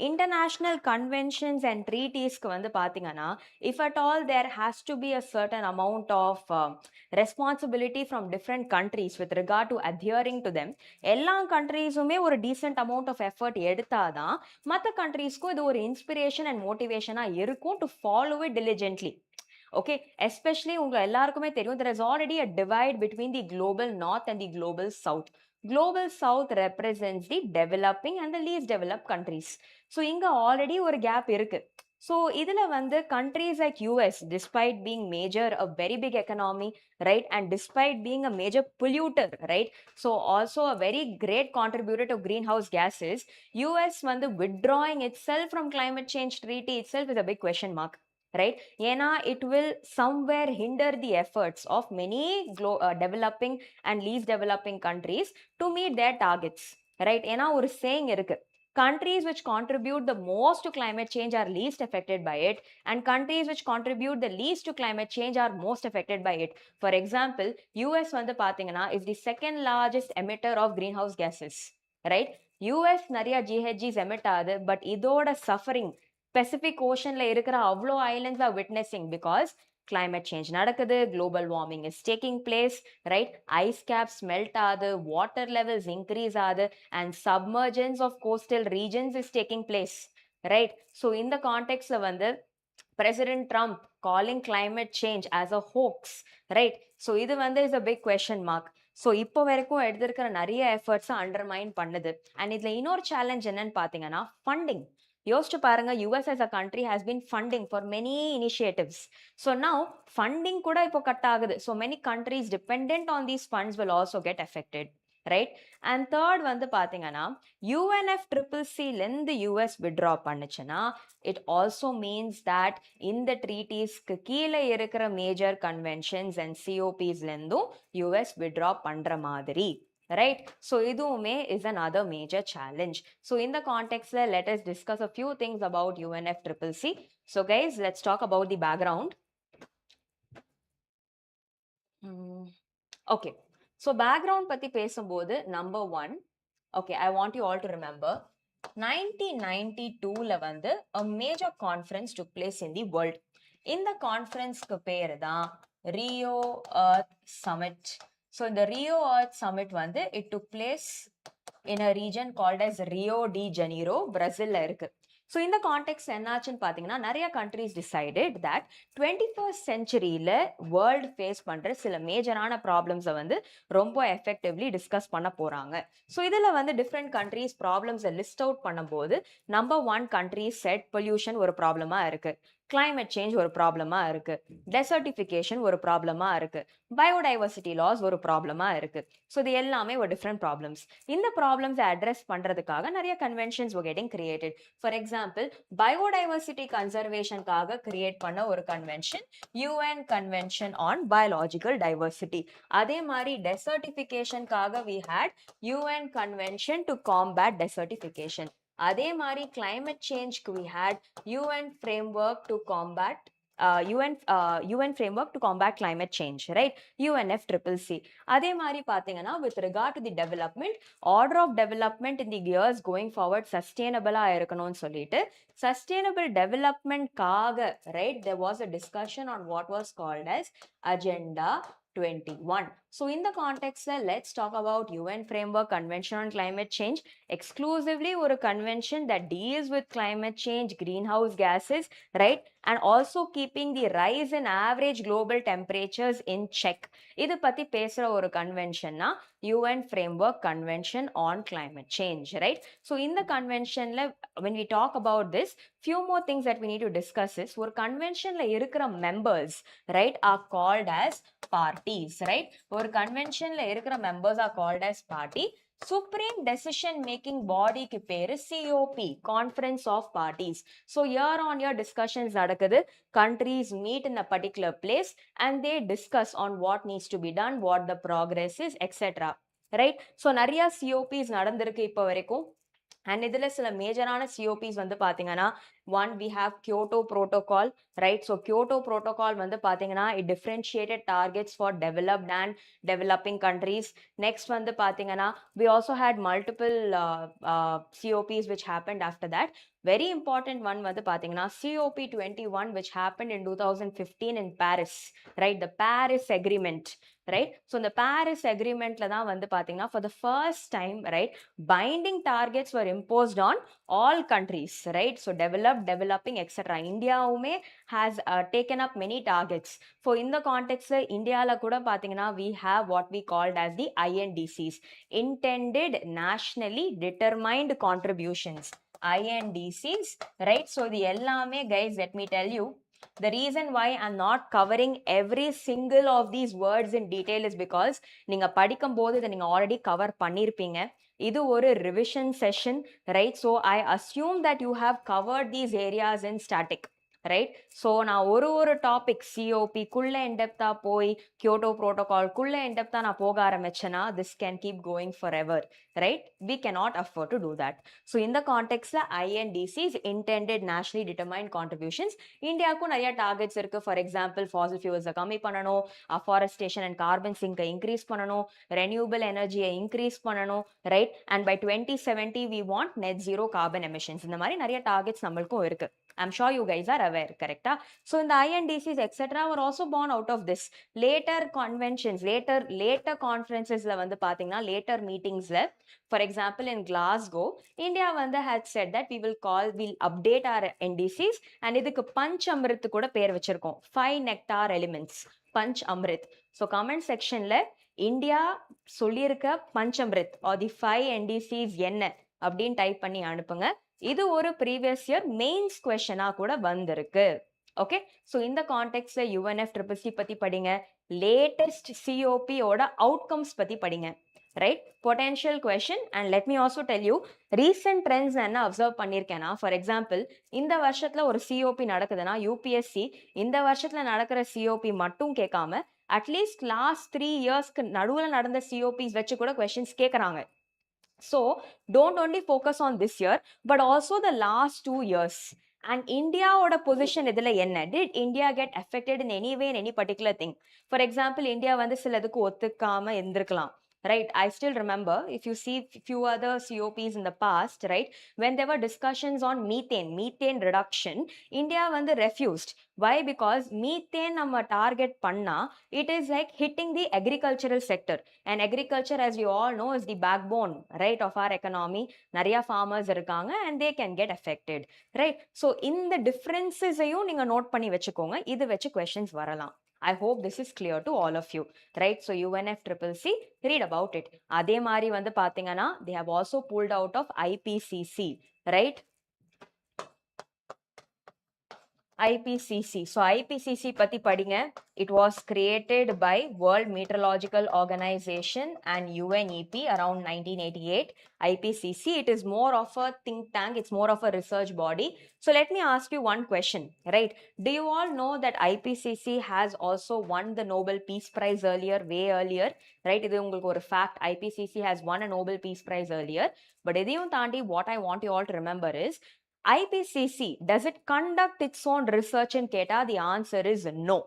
international conventions and treaties க்கு வந்து பாத்தீங்கன்னா if at all there has to be a certain amount of responsibility from different countries with regard to adhering to them, எல்லா countries-உமே ஒரு decent amount of effort எடுத்தாதான் மற்ற countries-க்கும் இது ஒரு inspiration and motivation-ஆ இருக்கும் to follow it diligently. Okay, especially உங்க எல்லாருக்குமே தெரியும் there is already a divide between the global north and the global south. Global south represents the developing and the least developed countries. So இங்க already ஒரு gap இருக்கு. So இதுல வந்து countries like US, despite being major, a very big economy, right, and despite being a major polluter, right, so also a very great contributor to greenhouse gases, US வந்து withdrawing itself from climate change treaty itself is a big question mark, right? ஏன்னா it will somewhere hinder the efforts of many developing and least developing countries to meet their targets, right? ஏன்னா ஒரு saying இருக்கு, countries which contribute the most to climate change are least affected by it, and countries which contribute the least to climate change are most affected by it. For example, US வந்து பாத்தீங்கன்னா is the second largest emitter of greenhouse gases, right? US நிறைய GHGs emit ஆகுது, but இதோட suffering Pacific Oceanல இருக்கிற அவ்வளோ islands are witnessing because climate change நடக்குது, global warming is taking place, right? Ice caps melt ஆகுது, water levels increase ஆகுது, and submergence of coastal regions is taking place, right? So in the context வந்து President Trump calling climate change as a hoax, right? So இது வந்து is a big question mark. So இப்போ வரைக்கும் எடுத்திருக்கிற நிறைய efforts undermine பண்ணுது. And இதுல இன்னொரு challenge என்னன்னு பாத்தீங்கன்னா funding. யோசிச்சு பாருங்க, US as a country has been funding for many initiatives. So now funding கூட இப்போ கட் ஆகுது. So many countries dependent on these funds will also get affected, right? And third வந்து பாத்தீங்கன்னா UNFCCC இருந்து US withdraw பண்ணுச்சுன்னா it also means that இந்த treaties-க்கு கீழே இருக்கிற major conventions and COPs இருந்தும் US withdraw பண்ற மாதிரி, right? So idume is another major challenge. So in the context let us discuss a few things about UNFCCC. So guys, let's talk about the background. Okay. So background பத்தி பேசும்போது number 1, okay, I want you all to remember 1992ல வந்து a major conference took place in the world. இந்த கான்ஃபரன்ஸ்க்கு பேரு தான் Rio Earth Summit. So இந்த Rio Earth Summit வந்து it took place in a region called as Rio de Janeiro, Brazilல இருக்கு. So இந்த contact என்னாச்சுன்னு பார்த்தீங்கன்னா நிறைய கண்ட்ரீஸ் டிசைடட் தட் 21st செஞ்சுரியில் வேர்ல்டு ஃபேஸ் பண்ணுற சில மேஜரான ப்ராப்ளம்ஸை வந்து ரொம்ப எஃபெக்டிவ்லி டிஸ்கஸ் பண்ண போகிறாங்க. ஸோ இதில் வந்து டிஃப்ரெண்ட் கண்ட்ரீஸ் ப்ராப்ளம்ஸை லிஸ்ட் அவுட் பண்ணும்போது நம்பர் 1 கண்ட்ரி செட் பொல்யூஷன் ஒரு ப்ராப்ளமாக இருக்குது, climate change ஒரு ப்ராப்ளமா இருக்கு, desertification ஒரு ப்ராப்ளமா இருக்கு, biodiversity loss ஒரு ப்ராப்ளமா இருக்கு. ஸோ இது எல்லாமே ஒரு டிஃப்ரெண்ட் ப்ராப்ளம்ஸ். இந்த ப்ராப்ளம்ஸை அட்ரஸ் பண்றதுக்காக நிறைய conventions were getting created. For example biodiversity கன்சர்வேஷனுக்காக கிரியேட் பண்ண ஒரு convention UN convention on biological diversity. அதே மாதிரி டெசர்டிஃபிகேஷனுக்காக we had UN convention to combat desertification. அதே மாதிரி climate change we had UN framework to combat UN framework to combat climate change, right? UNFCCC. அதே மாதிரி பாத்தீங்கன்னா with regard to the development, order of development in the years going forward sustainable-ஆ இருக்கணும்னு சொல்லிட்டு sustainable development-காக, right, there was a discussion on what was called as Agenda 21. So in the context, let's talk about UN Framework Convention on Climate Change, exclusively ஒரு convention that deals with climate change, greenhouse gases, right? And also keeping the rise in average global temperatures in check. இது பத்தி பேசுற ஒரு கன்வென்ஷன்னா UN Framework Convention on Climate Change, right? So in the convention, when we talk about this, few more things that we need to discuss is ஒரு கன்வென்ஷன்ல இருக்கிற members, right, are called as parties, right? ஒரு கன்வென்ஷன்ல இருக்கிற members are called as party. Supreme Decision Making Body க்கு பேரு COP, Conference of Parties. So year on year discussions நடக்குது. Countries meet in a particular place and they discuss on what needs to be done, what the progress is, etc. Right? So நிறைய COPs நடந்திருக்கு இப்போ வரைக்கும். And இதுல சில மேஜரான சிஓபிஸ் வந்து பாத்தீங்கன்னா, one we have Kyoto Protocol, right? So Kyoto Protocol வந்து பாத்தீங்கன்னா it differentiated targets for developed and developing countries. Next வந்து பாத்தீங்கன்னா we also had multiple COPs which happened after that. Very important one வந்து பாத்தீங்கன்னா COP21 which happened in 2015 in Paris, right? The Paris Agreement, right? So இந்த Paris Agreementல தான் வந்து பாத்தீங்கன்னா for the first time, right, binding targets were imposed on all countries, right? So developed, developing, etc. Indiaவுமே has taken up many targets. For in the context Indiaல கூட பாத்தீங்கன்னா we have what we called as the INDCs, intended nationally determined contributions, INDCs, right? So the எல்லாமே guys, let me tell you, the reason why I'm not covering every single of these words in detail is because நீங்க படிக்கும் போது இதை நீங்க already cover பண்ணிருப்பீங்க. இது ஒரு revision session, right? So I assume that you have covered these areas in static, right? So நான் ஒரு டாபிக் COP குள்ள in-depth போய் Kyoto Protocol குள்ள in-depth நான் போக ஆரம்பிச்சேன்னா this can keep going forever, right? We cannot afford to do that. So in the context INDCs, intended nationally determined contributions, இந்தியாவுக்கும் நிறைய targets இருக்கு. ஃபார் எக்ஸாம்பிள் ஃபாசில் ஃபியூல்ஸை கம்மி பண்ணணும், அஃபாரஸ்டேஷன் அண்ட் கார்பன் சிங்கை இன்க்ரீஸ் பண்ணணும், ரெனியூபிள் எனர்ஜியை இன்க்ரீஸ் பண்ணணும், right? And by 2070 we want net zero carbon emissions. இந்த மாதிரி நிறைய டார்கெட்ஸ் நம்மளுக்கும் இருக்கு. I'm sure you guys are aware, correct? So in the INDCs, etc. were also born out of this. Later conventions, later conferences, later meetings, for example, in Glasgow, India had said that we'll update our NDCs and idhukku Panch Amrit kuda per vechirkom. 5 nectar elements, Panch Amrit. So comment section le India sollirukka Panch Amrit or the 5 NDCs enna அப்படின் type பண்ணி அனுப்புங்க. இது ஒரு previous year mains கொஸ்டினா கூட வந்திருக்கு. Okay, so இந்த கான்டெக்ட்ல UNFCCC பத்தி படிங்க, லேட்டஸ்ட் COP ஓட அவுட்கம்ஸ் பத்தி படிங்க, right? Potential question. And let me also tell you recent trends என்ன அப்சர்வ் பண்ணியிருக்கேன்னா, ஃபார் எக்ஸாம்பிள் இந்த வருஷத்துல ஒரு COP நடக்குதுன்னா UPSC இந்த வருஷத்துல நடக்கிற COP மட்டும் கேட்காம அட்லீஸ்ட் லாஸ்ட் 3 இயர்ஸ்க்கு நடுவில் நடந்த COPs வச்சு கூட கொஸ்டின்ஸ் கேட்குறாங்க. So don't only focus on this year, but also the last 2 years. And India oda position idhula enna? Did India get affected in any way in any particular thing? For example, India வந்து சிலதுக்கு ஒத்துக்காம இருந்திருக்கலாம். Right, I still remember, if you see few other COPs in the past, right, when there were discussions on methane reduction, India வந்து refused. Why? Because methane நம்ம target பண்ணா, it is like hitting the agricultural sector, and agriculture, as you all know, is the backbone, right, of our economy. நிறைய farmers இருக்காங்க and they can get affected, right? So இந்த differences ஐயும் நீங்க note பண்ணி வச்சுக்கோங்க. இது வச்சு questions வரலாம். I hope this is clear to all of you, right? So UNFCCC, read about it. அதே மாதிரி வந்து பாத்தீங்கன்னா they have also pulled out of IPCC, right? IPCC. So IPCC பத்தி படிங்க. It was created by World Meteorological Organization and UNEP around 1988. IPCC, it is more of a think tank, it's more of a research body. So let me ask you one question, right? Do you all know that IPCC has also won the Nobel Peace Prize earlier, way earlier, right? இது உங்களுக்கு ஒரு fact. IPCC has won a Nobel Peace Prize earlier. But இதையும் தாண்டி what I want you all to remember is IPCC, does it conduct its own research in கேட்டா the answer is no.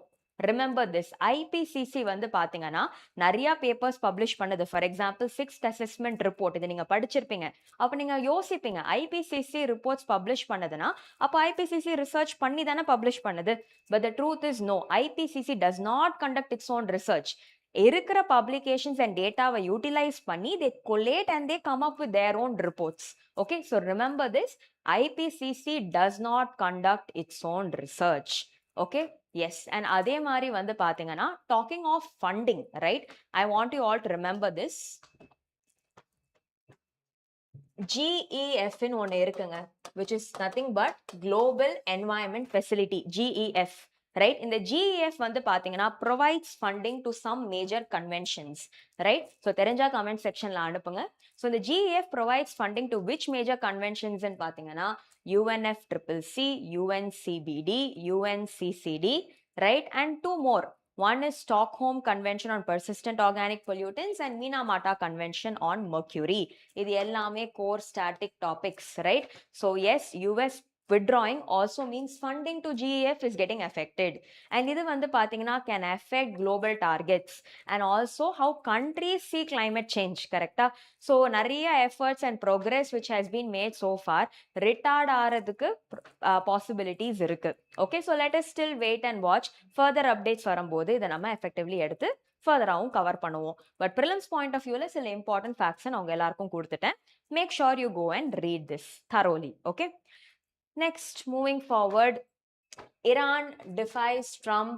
Remember this, IPCC வந்து பாத்தீங்கன்னா நிறைய papers publish பண்ணுது. For example 6th assessment report, இது நீங்க படிச்சிருப்பீங்க. அப்ப நீங்க யோசிப்பீங்க, IPCC ரிப்போர்ட்ஸ் பப்ளிஷ் பண்ணதுன்னா அப்ப IPCC ரிசர்ச் பண்ணி தானே பப்ளிஷ் பண்ணுது. But the truth is no, IPCC does not conduct its own research. இருக்கிற publications and dataவை utilize பண்ணி they collate and they come up with their own reports. Okay, so remember this, IPCC does not conduct its own research. Okay, yes. And அதே மாதிரி வந்து பாத்தீங்கன்னா talking of funding, right, I want you all to remember this. GEF ன்னு ஒன்னு இருக்குங்க, which is nothing but Global Environment Facility, GEF. Right, in the GEF வந்து பாத்தீங்கன்னா provides funding to some major conventions, right? So தெரிஞ்சா comment sectionல அனுப்புங்க. So the GEF provides funding to which major conventions ன்னு பாத்தீங்கன்னா UNFCCC, UNCBD, UNCCD, right? And two more. One is Stockholm Convention on Persistent Organic Pollutants and Minamata Convention on Mercury. இது எல்லாமே core static topics, right? So yes, US withdrawing also means funding to GEF is getting affected. And இது வந்து பாத்தீங்கன்னா can affect global targets and also how countries see climate change, correct? So நிறைய efforts and progress which has been made so far retard ஆறதுக்கு possibilities இருக்கு. Okay, so let us still wait and watch. Further updates வரும்போது இதை நம்ம effectively எடுத்து further-ஆவும் cover பண்ணுவோம். But prelims point of view-ல சில important facts நான் உங்க எல்லாருக்கும் கொடுத்துட்டேன். Make sure you go and read this thoroughly. Okay. Next, moving forward, Iran defies Trump,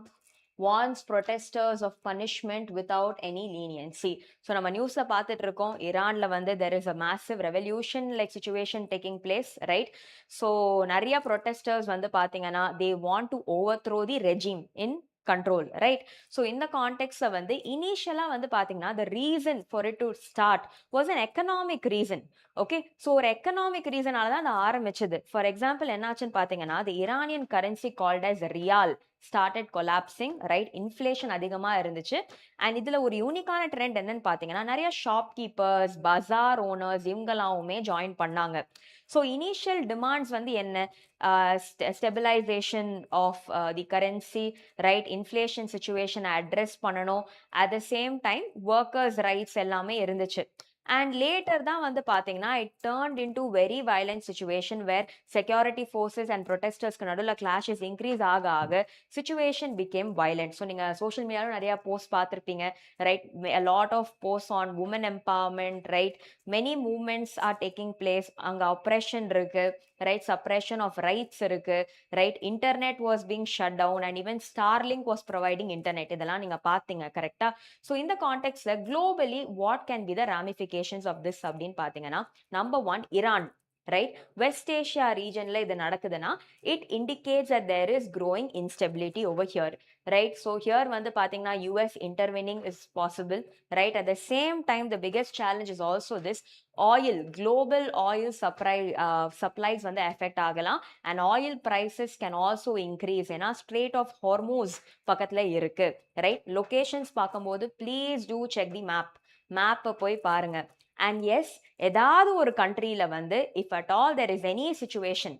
warns protesters of punishment without any leniency. So நம்ம நியூஸ்ல பார்த்துட்டு இருக்கோம், ஈரான்ல வந்து there is a massive revolution like situation taking place, right? So நிறைய protesters வந்து பாத்தீங்கன்னா they want to overthrow the regime in control, right? So in the context வந்து initially வந்து பாத்தீங்கன்னா the reason for it to start was an economic reason. Okay, so ஒரு economic reasonனால தான் அது ஆரம்பிச்சது. For example, என்னாச்சுன்னு பாத்தீங்கன்னா the Iranian currency called as rial started collapsing, right? Inflation அதிகமா இருந்துச்சு. And இதுல ஒரு யூனிக்கான ட்ரெண்ட் என்னன்னு பாத்தீங்கன்னா நிறைய ஷாப்கீப்பர்ஸ், பஜார் ஓனர்ஸ் இவங்களாவுமே ஜாயின் பண்ணாங்க. So initial demands வந்து என்ன? Stabilization of the currency, right? Inflation situation address பண்ணணும். At the same time, workers' rights எல்லாமே இருந்துச்சு. And later தான் வந்து பாத்தீங்கன்னா it turned into very violent situation where security forces and protesters-க்கு நடுவுல clashes increase ஆக situation became violent. So நீங்க social media-ல நிறைய posts பார்த்திருப்பீங்க, right? A lot of posts on women empowerment, right? Many movements are taking place. அங்க oppression இருக்கு, right? Suppression of rights இருக்கு, right? Internet was being shut down and even Starlink was providing internet. இதெல்லாம் நீங்க பார்த்தீங்க, கரெக்டா? So in the context, globally, what can be the ramifications of this அப்படின்னு பார்த்தீங்கன்னா, number one, Iran, right? West Asia regionல இது நடக்குதுன்னா it indicates that there is growing instability over here, right? So here வந்து பாத்தீங்கன்னா US intervening is possible, right? At the same time, the biggest challenge is also this oil, global oil supplies வந்து affect ஆகலாம் and oil prices can also increase ஏன்னா Strait of Hormuz பக்கத்துல இருக்கு, right? Locations பார்க்கும்போது please do check the map போய் பாருங்க. And yes, ஏதாவது ஒரு கண்ட்ரியில வந்து if at all there is any situation,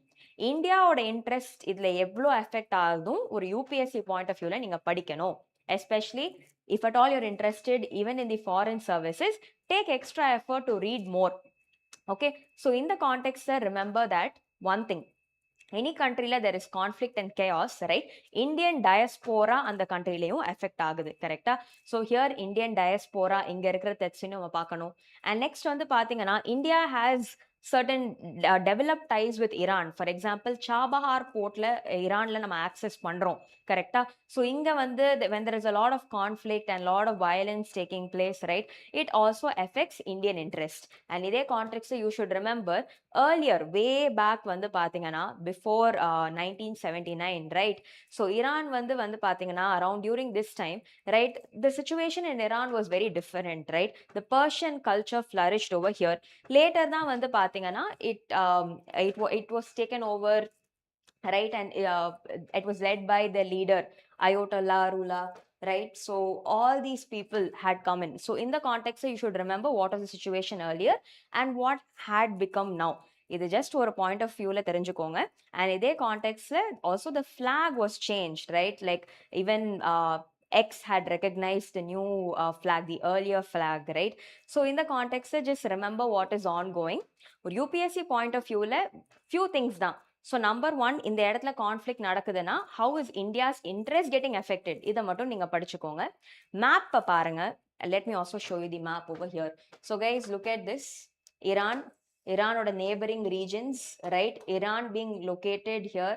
இந்தியாவோட இன்ட்ரெஸ்ட் இதுல எவ்வளோ எஃபெக்ட் ஆகுதும் ஒரு யூபிஎஸ்சி பாயிண்ட் ஆஃப் வியூல நீங்க படிக்கணும். Especially if at all you're interested even in the foreign services, take extra effort to read more. Okay, so in the context remember that one thing, any country la there is conflict and chaos, right? Indian diaspora அந்த கண்ட்ரிலையும் effect ஆகுது, கரெக்டா? So here Indian diaspora இங்க இருக்கிற தெட்ஸையும் நம்ம பார்க்கணும். And next வந்து பாத்தீங்கன்னா India has certain developed ties with Iran. For example, Chabahar Portல ஈரான்ல நம்ம ஆக்சஸ் பண்றோம், கரெக்டா? ஸோ இங்க வந்து when there is a lot of conflict and lot of violence taking place, right, it also affects Indian interest. And இதே context you should remember earlier way back வந்து பாத்தீங்கன்னா before 1979, right? So Iran வந்து பாத்தீங்கன்னா around during this time, right, the situation in Iran was very different, right? The Persian culture flourished over here. Later தான் வந்து பாத்தீங்கன்னா it was taken over, right? And it was led by the leader Ayatollah Rula, right? So all these people had come in. So in the context you should remember what was the situation earlier and what had become now. இது just ஒரு point of வியூல தெரிஞ்சுக்கோங்க. And இதே கான்டெக்ட்ல also the flag was change, right? Like even X had recognized the new flag, the earlier flag, right? So in the context just remember what is ongoing. ஒரு UPSC point of viewல few things தான். So number one, இந்த இடத்துல conflict நடக்குதுன்னா how is India's interest getting affected, இதை மட்டும் நீங்க படிச்சுக்கோங்க. மேப்பை பாருங்க. Let me also show you the map over here. So guys look at this. Iranோட neighboring regions, right? Iran being located here.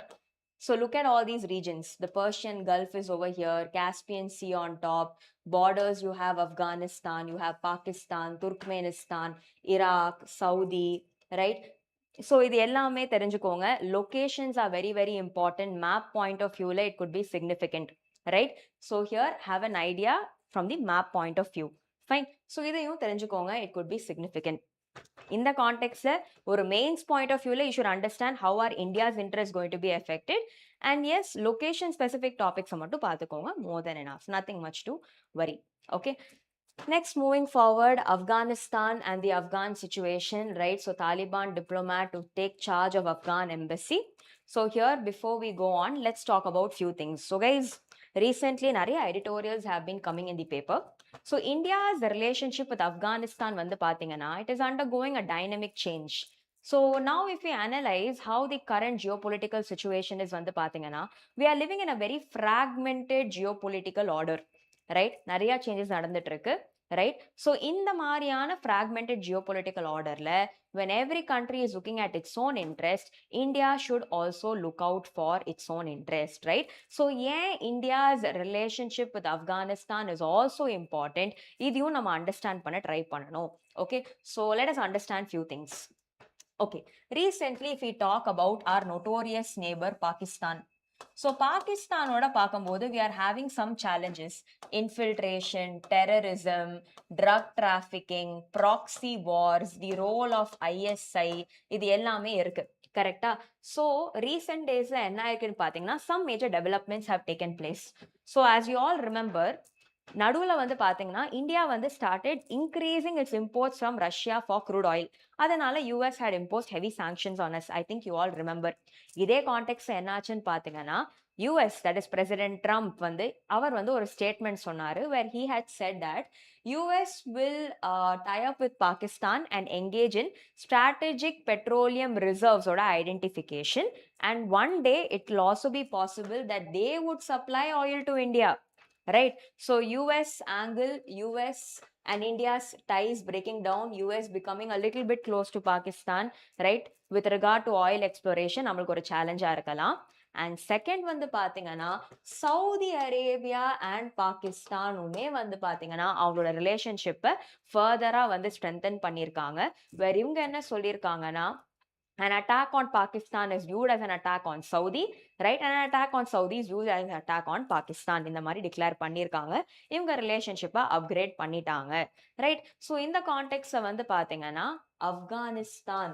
So look at all these regions. The Persian Gulf is over here, Caspian Sea on top. Borders, you have Afghanistan, you have Pakistan, Turkmenistan, Iraq, Saudi, right? So இது எல்லாமே தெரிஞ்சுக்கோங்க. Locations are very very important. Map point of view it could be significant, right? So here have an idea from the map point of view. Fine. So இதையும் தெரிஞ்சுக்கோங்க, it could be significant. In the context ஒரு mains point of view you should understand how are India's interest going to be affected. And yes, location specific topics மட்டும் பார்த்துக்கோங்க. More than enough. Nothing much to worry. Okay. Next, moving forward, Afghanistan and the Afghan situation, right? So Taliban diplomat to take charge of Afghan embassy. So here, before we go on, let's talk about few things. So guys, recently நிறைய editorials have been coming in the paper. So India's relationship with Afghanistan வந்து பாத்தீங்கன்னா it is undergoing a dynamic change. So now if we analyze how the current geopolitical situation is வந்து பாத்தீங்கன்னா, we are living in a very fragmented geopolitical order, right? நிறைய changes நடந்துட்டு இருக்கு, right? So இந்த மாதிரியான fragmented geopolitical orderல when every country is looking at its own interest, India should also look out for its own interest, right? So ஏன் India's relationship with Afghanistan is also important, இதையும் நம்ம understand பண்ண try பண்ணணும். Okay, so let us understand few things. Okay, recently if we talk about our notorious neighbor Pakistan. So பாகிஸ்தானோட பார்க்கும்போது we are having some challenges: infiltration, terrorism, drug trafficking, proxy wars, the role of ISI, இது எல்லாமே இருக்கு, கரெக்டா? So recent daysல என்ன ஆயிருக்குன்னு பார்த்தீங்கன்னா some major developments have taken place. So as you all remember, நடுவுல வந்து பாத்தீங்கன்னா இந்தியா வந்து started increasing its imports from Russia for crude oil. அதனால US had imposed heavy sanctions on us. I think you all remember. இதே contact என்னாச்சுன்னு பாத்தீங்கன்னா US, that is President Trump வந்து அவர் வந்து ஒரு ஸ்டேட்மெண்ட் சொன்னாரு where he had said that US will tie up with Pakistan and engage in strategic petroleum reserves oda identification, and one day it will also be possible that they would supply oil to India. Right? So US angle, US and India's ties breaking down, US becoming a little bit close to Pakistan, right? With regard to oil exploration, நம்மளுக்கு ஒரு சேலஞ்சா இருக்கலாம். And second வந்து பாத்தீங்கன்னா Saudi Arabia and பாகிஸ்தானுமே வந்து பாத்தீங்கன்னா அவங்களோட ரிலேஷன்ஷிப்பை ஃபர்தரா வந்து ஸ்ட்ரென்தன் பண்ணியிருக்காங்க. வேற இவங்க என்ன சொல்லியிருக்காங்கன்னா, an attack on Pakistan is viewed as an attack on Saudi, right? And an attack on Saudi is viewed as an attack on Pakistan. இந்த மாதிரி டிக்ளேர் பண்ணியிருக்காங்க. இவங்க ரிலேஷன்ஷிப்பை அப்கிரேட் பண்ணிட்டாங்க, ரைட்? ஸோ இந்த கான்டெக்ட்ல வந்து பாத்தீங்கன்னா Afghanistan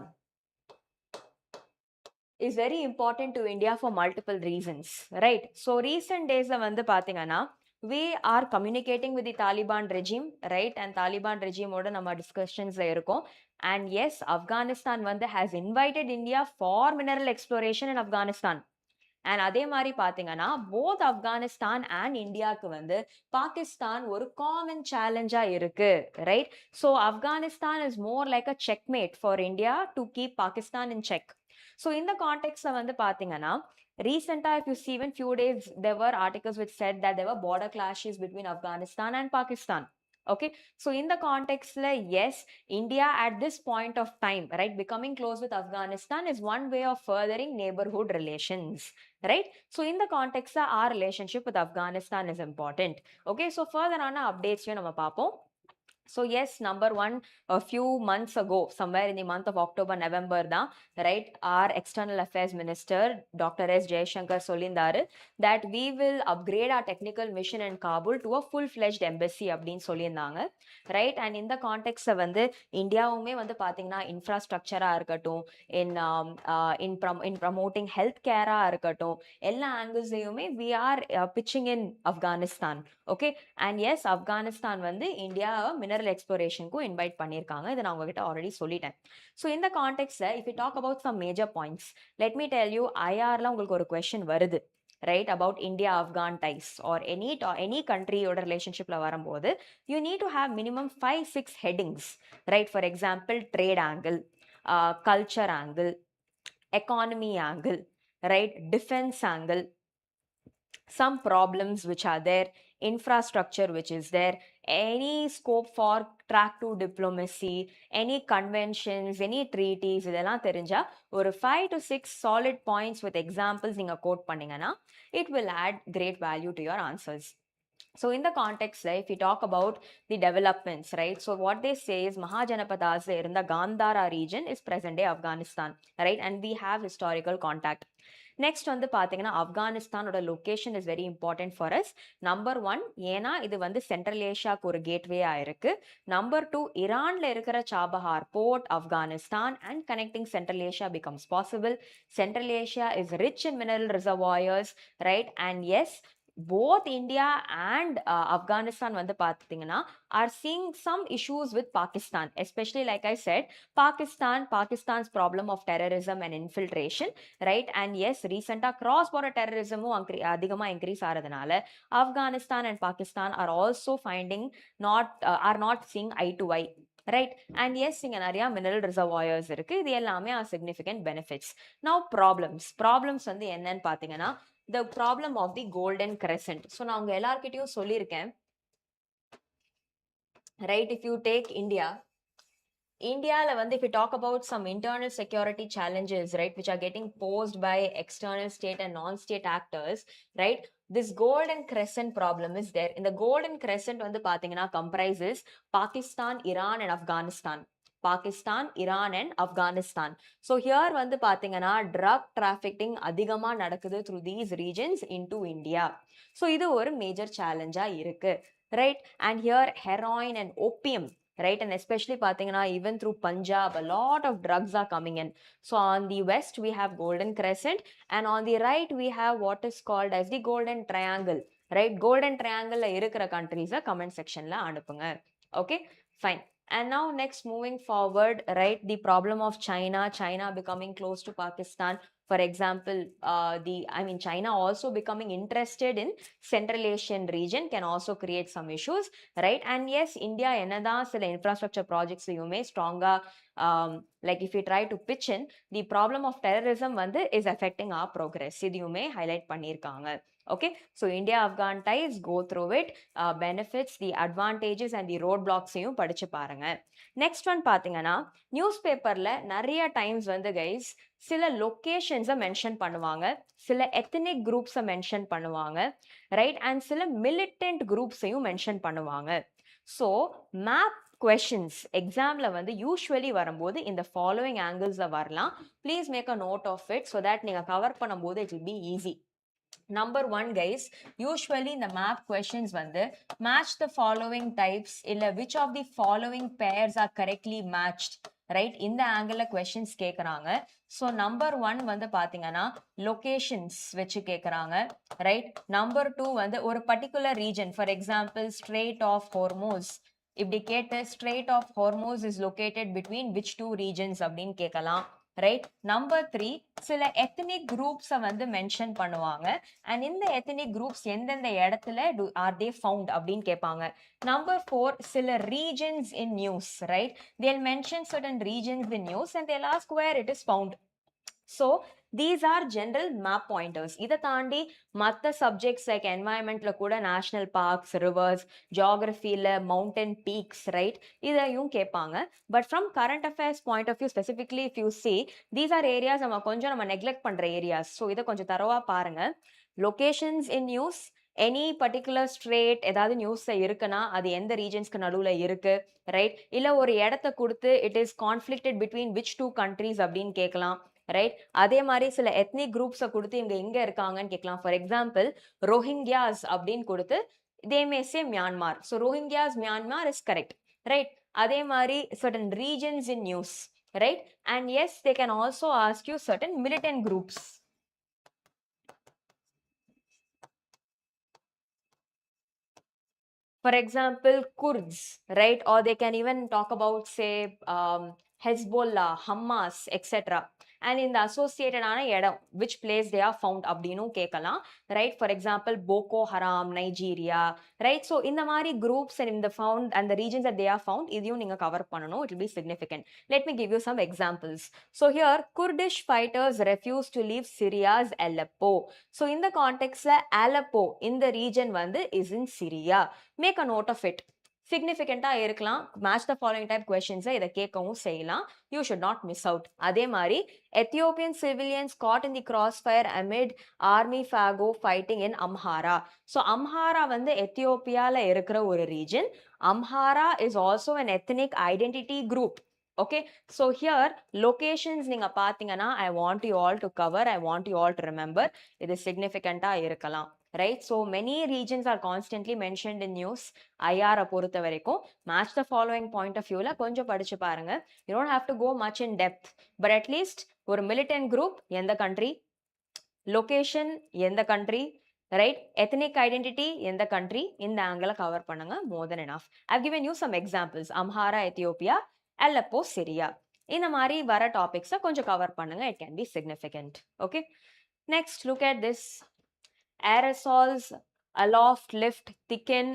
is very important to India for multiple reasons, right? So recent days வந்து பாத்தீங்கன்னா we are communicating with the Taliban regime, right? And Taliban regime oda நம்ம discussions இருக்கும். And yes, Afghanistan வந்து has invited India for mineral exploration in Afghanistan. And அதே மாதிரி பாத்தீங்கன்னா both Afghanistan and இந்தியாவுக்கு வந்து பாகிஸ்தான் ஒரு காமன் சேலஞ்சா இருக்கு, right? So Afghanistan is more like a checkmate for India to keep Pakistan in check. So இந்த கான்டெக்ட்ல வந்து பாத்தீங்கன்னா recently, if you see even few days, there were articles which said that there were border clashes between Afghanistan and Pakistan. Okay, so in the context, yes, India at this point of time, right, becoming close with Afghanistan is one way of furthering neighborhood relations, right? So in the context, our relationship with Afghanistan is important. Okay, so further on updates நம்ம பார்ப்போம். So yes, number one, a few months ago, somewhere in the month of October, November, right, our External Affairs Minister, Dr. S. Jaishankar Solindaru, that we will upgrade our technical mission in Kabul to a full-fledged embassy அப்படின்னு சொல்லியிருந்தாங்க, right? And in the context வந்து இந்தியாவுமே வந்து பார்த்தீங்கன்னா இன்ஃப்ராஸ்ட்ரக்சரா இருக்கட்டும், in promoting health care இருக்கட்டும், எல்லா ஆங்கிள்ஸ்லயுமே we are pitching in Afghanistan. Okay, and yes, Afghanistan வந்து India mineral எக்ஸ்ப்ளோரேஷனுக்கும் இன்வைட் பண்ணியிருக்காங்க. இதை நான் உங்ககிட்ட ஆல்ரெடி சொல்லிட்டேன். ஸோ இந்த கான்டெக்ட்ல if you talk about some major points, let me tell you, ஐஆர்ல உங்களுக்கு ஒரு கொஸ்டின் வருது, right, about India Afghan ties or any கண்ட்ரியோட ரிலேஷன்ஷிப்ல வரும்போது you need to have minimum 5-6 headings, right? For example trade angle, culture angle, economy angle, right, defense angle, some problems which are there, infrastructure which is there, any scope for track to diplomacy, any conventions, any treaties, இதெல்லாம் தெரிஞ்சா ஒரு 5 to 6 solid points with examples நீங்க quote பண்ணீங்கன்னா it will add great value to your answers. So in the context, if you talk about the developments, right, so what they say is Mahajanapadas in the Gandhara region is present day Afghanistan, right, and we have historical contact. Next வந்து பார்த்தீங்கன்னா ஆப்கானிஸ்தானோட location is very important for us. Number one, ஏன்னா இது வந்து central ஏஷியாவுக்கு ஒரு gateway ஆயிருக்கு. Number two, ஈரான்ல இருக்கிற Chabahar port Afghanistan and connecting Central Asia becomes possible. Central Asia is rich in mineral reservoirs, right? And yes, both India and Afghanistan வந்து பார்த்தீங்கன்னா are seeing some issues with Pakistan, especially like I said, Pakistan's problem of terrorism and infiltration, right? And yes, recent cross border terrorism அதிகமா increase ஆறதுனால Afghanistan and Pakistan are also are not seeing eye to eye, right? And yes, இங்க நிறைய mineral reservoirs இருக்கு. இது எல்லாமே are significant benefits. Now problems வந்து என்னன்னு பார்த்தீங்கன்னா the problem of the Golden Crescent. So நான் உங்க எல்லார்கிட்டயும் சொல்லியிருக்கேன், right? If you take India வந்து if you talk about some internal security challenges, right, which are getting posed by external state and non-state actors, right, this Golden Crescent problem is there. In the Golden Crescent வந்து பாத்தீங்கன்னா comprises Pakistan, Iran and Afghanistan. Pakistan, Iran and Afghanistan. So here வந்து பாத்தீங்கன்னா drug trafficking அதிகமா நடக்குது through these regions into India. So இது ஒரு major challenge இருக்கு, right? And here heroin and opium, right, and especially பாத்தீங்கன்னா even through Punjab a lot of drugs are coming in. So on the west we have Golden Crescent and on the right we have what is called as the Golden Triangle, right? Golden Triangle இருக்கிற countries comment sectionல அனுப்புங்க. Okay, fine. And now next, moving forward, right, the problem of China becoming close to Pakistan. For example, China also becoming interested in Central Asian region can also create some issues, right? And yes, India என்னதான் சில infrastructure projects யுமே stronger, like if you try to pitch in, the problem of terrorism வந்து is affecting our progress. இதையுமே highlight பண்ணியிருக்காங்க. Okay, so India Afghan ties, go through it, benefits, the advantages and the roadblocks-ஐயும் படிச்சு பாருங்க. Next one பாத்தீங்கன்னா news பேப்பர்ல நிறைய times வந்து guys சில லொகேஷன்ஸை மென்ஷன் பண்ணுவாங்க, சில எத்தனிக் குரூப்ஸை மென்ஷன் பண்ணுவாங்க, ரைட்? அண்ட் சில மிலிட்டன்ட் குரூப்ஸையும் மென்ஷன் பண்ணுவாங்க. ஸோ மேப் கொஸ்டின்ஸ் எக்ஸாம்ல வந்து யூஸ்வலி வரும்போது இந்த ஃபாலோவிங் ஆங்கிள்ஸ்ல வரலாம். Please make a note of it so that நீங்க கவர் பண்ணும்போது it will be easy. Number one, guys, usually in the map questions வந்து match the following types, இல்ல which of the following pairs are correctly matched, right? இந்த angle questions கேக்குறாங்க. So number 1 வந்து பாத்தீங்கன்னா locations வச்சு கேக்குறாங்க, right? Number 2 வந்து ஒரு particular region, for example Strait of Hormuz, இப்படி கேட்டு Strait of Hormuz is located between which two regions அப்படின்னு கேட்கலாம், ரைட்? நம்பர் 3 சில எத்தனிக் குரூப்ஸை வந்து மென்ஷன் பண்ணுவாங்க அண்ட் இந்த எத்தனிக் குரூப்ஸ் எந்தெந்த இடத்துல ஆர் தே ஃபவுண்ட் அப்படின்னு கேட்பாங்க. நம்பர் 4 சில regions in news, right? They'll mention certain regions in news and they'll ask where it is found. So these are general map pointers. இதை தாண்டி மற்ற சப்ஜெக்ட்ஸ் லைக் என்வாயன்மெண்ட்ல கூட நேஷனல் பார்க்ஸ், ரிவர்ஸ், ஜியாகிரஃபியில் mountain peaks, right? இதையும் கேட்பாங்க. But from current affairs point of view specifically if you see, these are areas நம்ம neglect பண்ற ஏரியாஸ். ஸோ இதை கொஞ்சம் தரவா பாருங்க. Locations in news, any particular strait ஏதாவது நியூஸ்ல இருக்குன்னா அது எந்த ரீஜன்ஸ்க்கு நடுவுல இருக்கு, ரைட்? இல்ல ஒரு இடத்த கொடுத்து it is conflicted between which two countries அப்படின்னு கேட்கலாம், ரைட்? அதே மாதிரி சில எத்னிக் குரூப்ஸை கொடுத்து இவங்க எங்க இருக்காங்கன்னு கேட்கலாம். ஃபார் எக்ஸாம்பிள் ரோஹிங்கியாஸ் அப்படின்னு கொடுத்து they may say Myanmar. So Rohingyas Myanmar is correct, right? அதே மாதிரி certain regions in news, right? And yes, they can also ask you certain militant groups. For example, Kurds, right? Or they can even talk about, say, Hezbollah, Hamas, etc. And in the associated இடம் which place they are found அப்படின்னும் கேட்கலாம், right? For example, Boko Haram, Nigeria, right? So இந்த மாதிரி groups and in the found and the regions that they are found, இதையும் நீங்க cover பண்ணணும். It will be significant. Let me give you some examples. So here, Kurdish fighters refuse to leave Syria's Aleppo. So in the context, Aleppo in the region வந்து is in Syria. Make a note of it. சிக்னிஃபிகண்டா இருக்கலாம். Match the following type கொஸ்டின்ஸை இதை கேட்கவும் செய்யலாம். You should not miss out. அதே மாதிரி Ethiopian civilians caught in the cross fire amid army Fano fighting in Amhara. So Amhara வந்து எத்தியோப்பியால இருக்கிற ஒரு region. Amhara is also an ethnic identity group. Okay, so here locations நீங்க பாத்தீங்கன்னா I want you all to cover, I want you all to remember. இது சிக்னிஃபிகண்டா இருக்கலாம், right? So many regions are constantly mentioned in news. IR பொறுத்த வரைக்கும் match the following point of viewல கொஞ்சம் படிச்சு பாருங்க. You don't have to go much in depth, but at least ஒரு militant group எந்த country, location எந்த country, right? Ethnic identity எந்த country, இந்த angle cover பண்ணுங்க. More than enough. I've given you some examples. Amhara, Ethiopia, Aleppo, Syria. இந்த மாதிரி வர டாபிக்ஸை கொஞ்சம் கவர் பண்ணுங்க. It can be significant. Okay. Next, look at this. Aerosols aloft lift thicken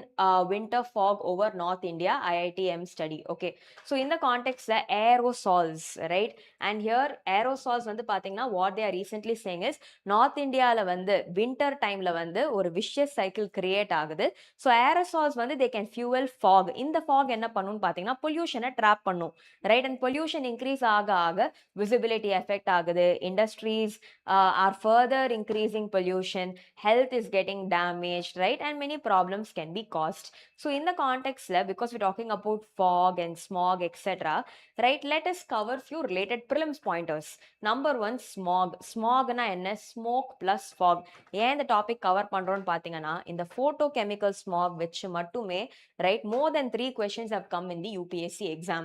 winter fog over North India, IITM study. Okay, so in the context the aerosols, right? And here aerosols வந்து பாத்தீங்கன்னா what they are recently saying is North Indiaல வந்து winter timeல வந்து ஒரு vicious cycle create ஆகுது. So aerosols வந்து they can fuel fog. இந்த fog என்ன பண்ணுன்னு பாத்தீங்கன்னா pollution-ஐ trap பண்ணும், right? And pollution increase ஆக visibility affect ஆகுது, industries are further increasing pollution, health is getting damaged, right? And many problems can be caused. So in the context because we're talking about fog and smog, etc., right? Let us cover few related prelims pointers. Number 1, smog. Smog na enna? Smoke plus fog. ஏன் இந்த topic cover பண்றோம்னு பாத்தீங்கன்னா இந்த photochemical smog which மட்டுமே, right, more than 3 questions have come in the UPSC exam.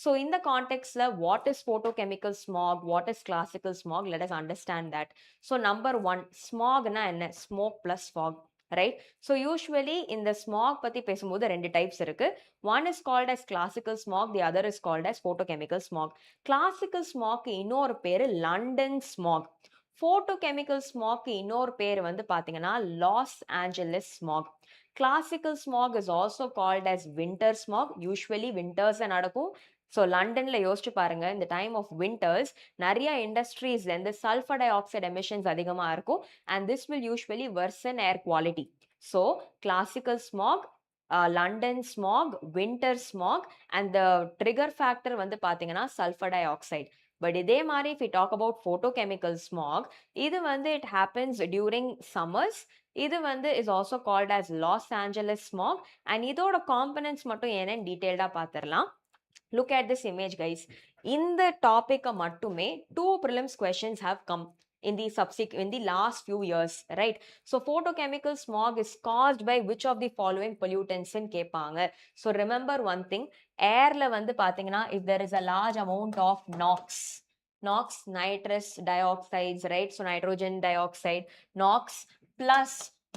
So in the context, what is photochemical smog? What is classical smog? Let us understand that. So number 1, smog na enna? Smoke plus fog, right? So usually in the smog பத்தி பேசும்போது ரெண்டு types இருக்கு. One is called as classical smog, the other is called as photochemical smog. Classical smog இன்னொரு பேரு London smog. Photochemical smog இன்னொரு பேர் வந்து பாத்தீங்கன்னா Los Angeles smog. Classical smog is also called as winter smog. Usually winters நடக்கும். So லண்டன்ல யோசிச்சு பாருங்க, இந்த டைம் ஆஃப் விண்டர்ஸ் நிறைய இண்டஸ்ட்ரீஸ்ல இருந்து சல்ஃபர் டை ஆக்சைடு எமிஷன்ஸ் அதிகமா இருக்கும் and this will usually worsen air quality. So classical smog, London smog, winter smog and the trigger factor வந்து பாத்தீங்கன்னா சல்ஃபர் டை ஆக்சைடு. பட் இதே மாதிரி if we talk about photochemical smog, இது வந்து it happens during summers. இது வந்து is also called as Los Angeles smog and இதோட components மட்டும் என்னன்னு டீடைல்டா பார்த்துடலாம். Look at this image, guys. In the topic மட்டுமே 2 prelims questions have come. in the last few years, right? So photochemical smog is caused by which of the following pollutants in kepanga. So remember one thing, air la vandu pathina, if there is a large amount of NOx, nitrous dioxides, right? So nitrogen dioxide, NOx plus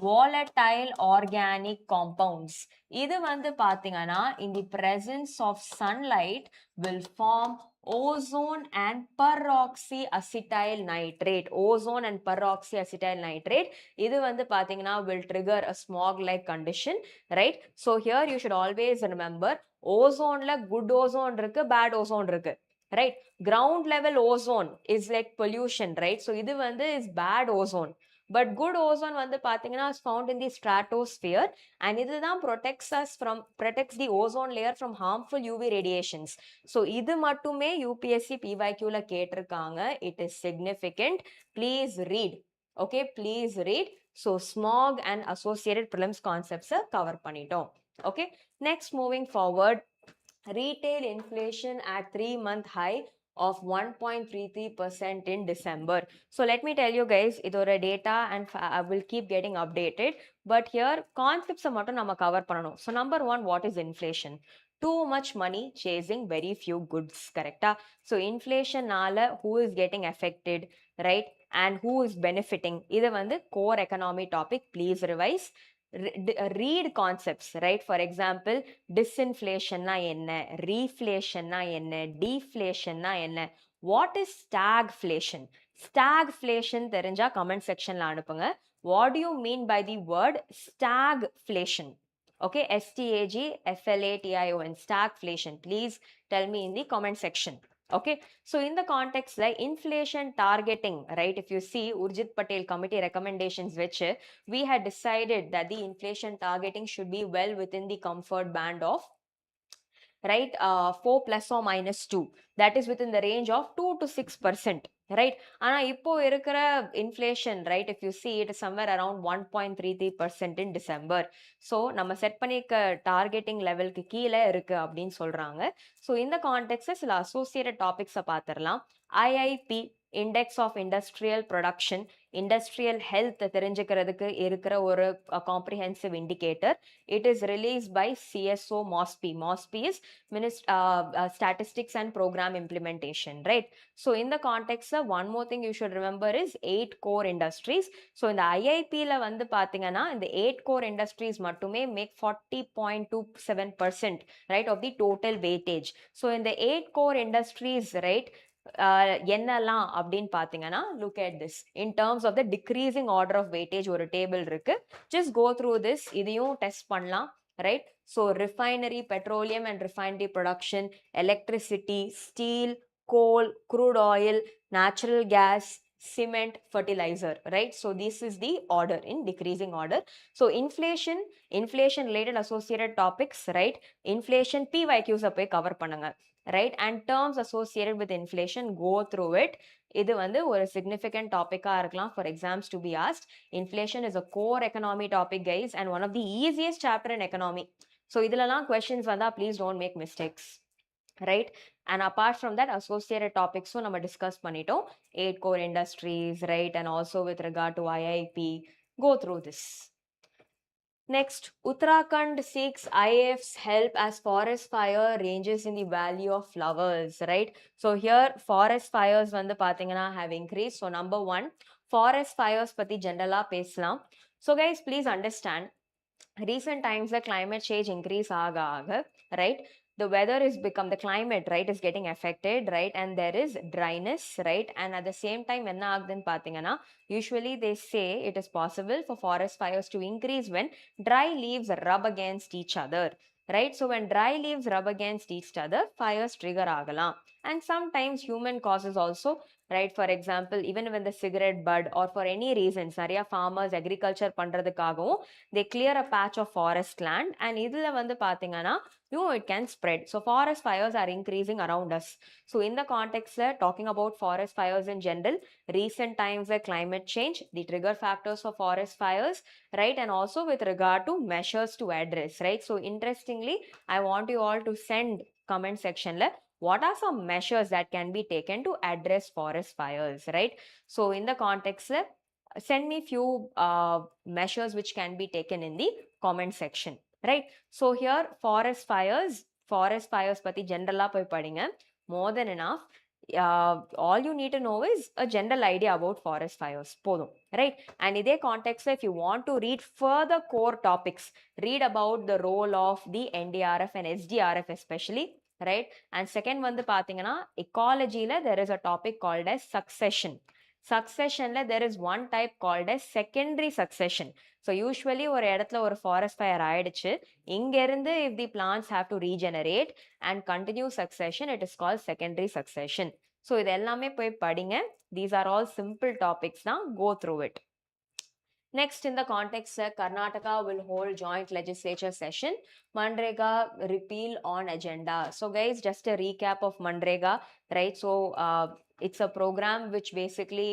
volatile organic compounds. இது வந்து பாத்தீங்கன்னா in the presence of sunlight will form ozone and peroxyacetyl nitrate. Ozone and peroxyacetyl nitrate. இது வந்து பாத்தீங்கன்னா will trigger a smog like condition, right? So here you should always remember ozone la good ozone இருக்கு, bad ozone இருக்கு, right? Ground level ozone is like pollution, right? So இது வந்து is bad ozone. But good ozone வந்து பாத்தீங்கன்னா is found in the stratosphere and இதுதான் protects the ozone layer from harmful UV radiations. So இது மட்டுமே UPSC PYQ ல கேட்டிருக்காங்க. It is significant. Please read. Okay, please read. So smog and associated prelims concepts cover பண்ணிட்டோம். Okay, next moving forward, retail inflation at 3-month high of 1.33% in December. So let me tell you guys, இதோட data and I will keep getting updated. But here concepts மட்டும் நம்ம cover பண்ணணும். So number one, what is inflation? Too much money chasing very few goods, correcta? So inflation நால who is getting affected, right? And who is benefiting? இது வந்து core economy topic. Please revise. Read concepts, right? For example, disinflation na enna, reflation na enna, deflation na enna, what is stagflation? Stagflation தெரிஞ்சா comment section la அனுப்புங்க. What do you mean by the word stagflation? Okay, STAGFLATION, stagflation. Please tell me in the comment section. Okay, so in the context like inflation targeting, right? If you see Urjit Patel committee recommendations which we had decided that the inflation targeting should be well within the comfort band of, right, 4 plus or minus 2, that is within the range of 2 to 6%, right? ஆனா இப்போ இருக்கிற inflation, right, if you see it is somewhere around 1.33% in December. So நம்ம set பண்ணிக்க targeting லெவலுக்கு கீழே இருக்கு அப்படின்னு சொல்றாங்க. ஸோ இந்த கான்டெக்ட்ல சில அசோசியேட்டட் டாபிக்ஸை பார்த்துடலாம். IIP, Index of Industrial Production, industrial health தெரிஞ்சுக்கிறதுக்கு இருக்கிற ஒரு comprehensive indicator. It is released by CSO MOSPI. MOSPI is Statistics and Program Implementation, right? So in the context, one more thing you should remember is 8 core industries. So in the IIP la வந்து பாத்தீங்கன்னா இந்த 8 core industries மட்டுமே make 40.27%, right, of the total weightage. So in the 8 core industries, right, என்னெல்லாம் அப்படின்னு பாத்தீங்கன்னா look at this in terms of the decreasing order of weightage ஒரு table இருக்கு. Just go through this, இதையும் டெஸ்ட் பண்ணலாம், right? So refinery, petroleum and refinery production, electricity, steel, coal, crude oil, natural gas, cement, fertilizer, right? So this is the order in decreasing order. So inflation related associated topics, right? Inflation PYQs போய் cover பண்ணுங்க, right? And terms associated with inflation, go through it. இது வந்து ஒரு significant topic-ஆ இருக்கலாம் for exams to be asked. Inflation is a core economy topic, guys, and one of the easiest chapter in economy. So இதெல்லாம் questions வந்தா please don't make mistakes, right? And apart from that, associated topics நம்ம discuss பண்ணிட்டோம். 8 core industries, right? And also with regard to IIP, go through this. Next, Uttarakhand seeks IAF's help as forest fire ranges in the valley of flowers, right? So here forest fires வந்து பாத்தீங்கன்னா have increased. So number one, forest fires பத்தி ஜெனரலா பேசலாம். So guys, please understand, recent times the climate change increase ஆக, right? The weather is become, the climate, right, is getting affected, right? And there is dryness, right? And at the same time என்ன ஆகுதுன்னு பாத்தீங்கன்னா usually they say it is possible for forest fires to increase when dry leaves rub against each other, right? So when dry leaves rub against each other, fires trigger ஆகலாம். And sometimes human causes also, right? For example, even when the cigarette bud or for any reasons, நிறைய farmers agriculture பண்றதுக்காகவும் they clear a patch of forest land and இதுல வந்து பாத்தீங்கன்னா it can spread. So forest fires are increasing around us. So in the context, talking about forest fires in general, recent times climate change, the trigger factors for forest fires, right? And also with regard to measures to address, right? So interestingly, I want you all to send comment section what are some measures that can be taken to address forest fires, right? So in the context, send me few measures which can be taken in the comment section, right? So here forest fires pati general poi padinga, more than enough. All you need to know is a general idea about forest fires, podum, right? And in this context, if you want to read further core topics, read about the role of the NDRF and SDRF especially, right? And second one, ecology, there is a topic called as succession. Succession, there is one type called as secondary succession. So usually ஒரு இடத்துல ஒரு forest fire ஆயிடுச்சு, இங்க இருந்து if the plants have to regenerate and continue succession, it is called secondary succession. So இது எல்லாமே போய் படிங்க. These are all simple topics now, go through it. Next, in the context, Karnataka will hold joint legislature session, Manrega repeal on agenda. So guys, just a recap of Manrega, right? So it's a program which basically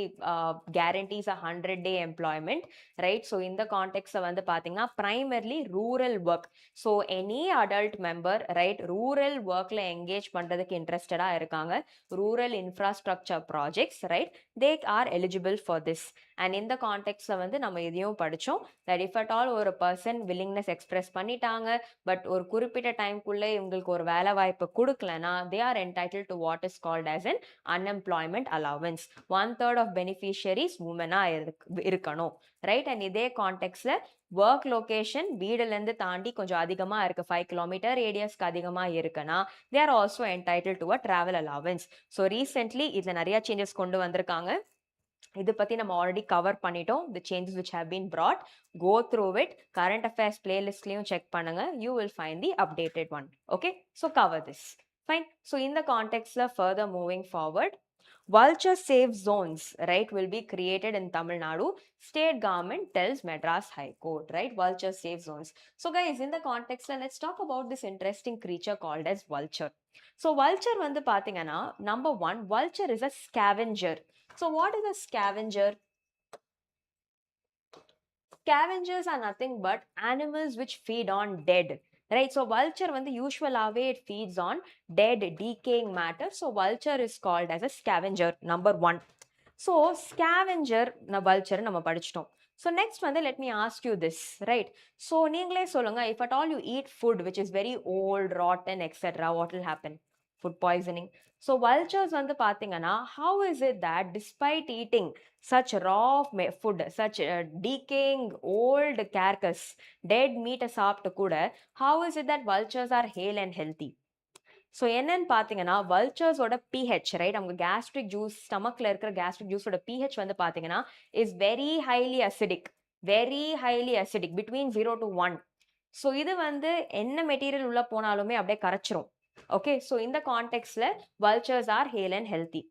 guarantees 100-day employment, right? So in the context of primarily rural work. So any adult member, right, rural work la engage பண்றதுக்கு interested இருக்காங்க, rural infrastructure projects, right, they are eligible for this. And in the context நம்ம இதையும் படிச்சோம், that if at all ஒரு person willingness express பண்ணிட்டாங்க but ஒரு குறிப்பிட்ட டைம்க்குள்ள இவங்களுக்கு ஒரு வேலை வாய்ப்பு கொடுக்கலனா, they are entitled to what is called as an unemployment allowance. 1/3 of beneficiaries women இருக்கணும், right? And இதே கான்டெக்ட்ல work location வீடுல இருந்து தாண்டி கொஞ்சம் அதிகமா இருக்கு, 5 km ரேடியஸ்க்கு அதிகமா இருக்குன்னா, they are also entitled to a travel allowance. So recently இதுல நிறைய சேஞ்சஸ் கொண்டு வந்திருக்காங்க, இது பத்தி நம்ம ஆல்ரெடி கவர் பண்ணிட்டோம். the changes which have been brought, go through it. current affairs playlistலயும் செக் பண்ணுங்க, you will find the updated one. Okay, so cover this, fine. So in the context of further moving forward, Vulture Safe Zones, right, will be created in Tamil Nadu. State government tells Madras High Court, right? Vulture Safe Zones. So guys, in the context, let's talk about this interesting creature called as vulture. So vulture வந்து பாத்தீங்கன்னா, number one, vulture is a scavenger. So what is a scavenger? Scavengers are nothing but animals which feed on dead, right? So vulture வந்து usually it feeds on dead, decaying matter. So vulture is called as a scavenger, number one. So scavenger vulture நம்ம படிச்சிட்டோம். So next வந்து let me ask you this, right? So நீங்களே சொல்லுங்க, if at all you eat food which is very old, rotten, etc., what will happen? Food poisoning. So vultures வந்து பாத்தீங்கன்னா, how is it that despite eating such raw food, such decaying old carcass, dead meat சாப்பிட்டு கூட, how is it that vultures are hale and healthy? So என்னன்னு பார்த்தீங்கன்னா, வல்ச்சர்ஸோட pH, right, அவங்க gastric juice, ஸ்டமக்ல இருக்கிற gastric ஜூஸோட pH வந்து பார்த்தீங்கன்னா is very highly acidic between 0 to 1. So இது வந்து என்ன மெட்டீரியல் உள்ள போனாலுமே அப்படியே கரைச்சிரும். ஓகே, ஸோ இந்த கான்டெக்ட்ல vultures are hale and healthy.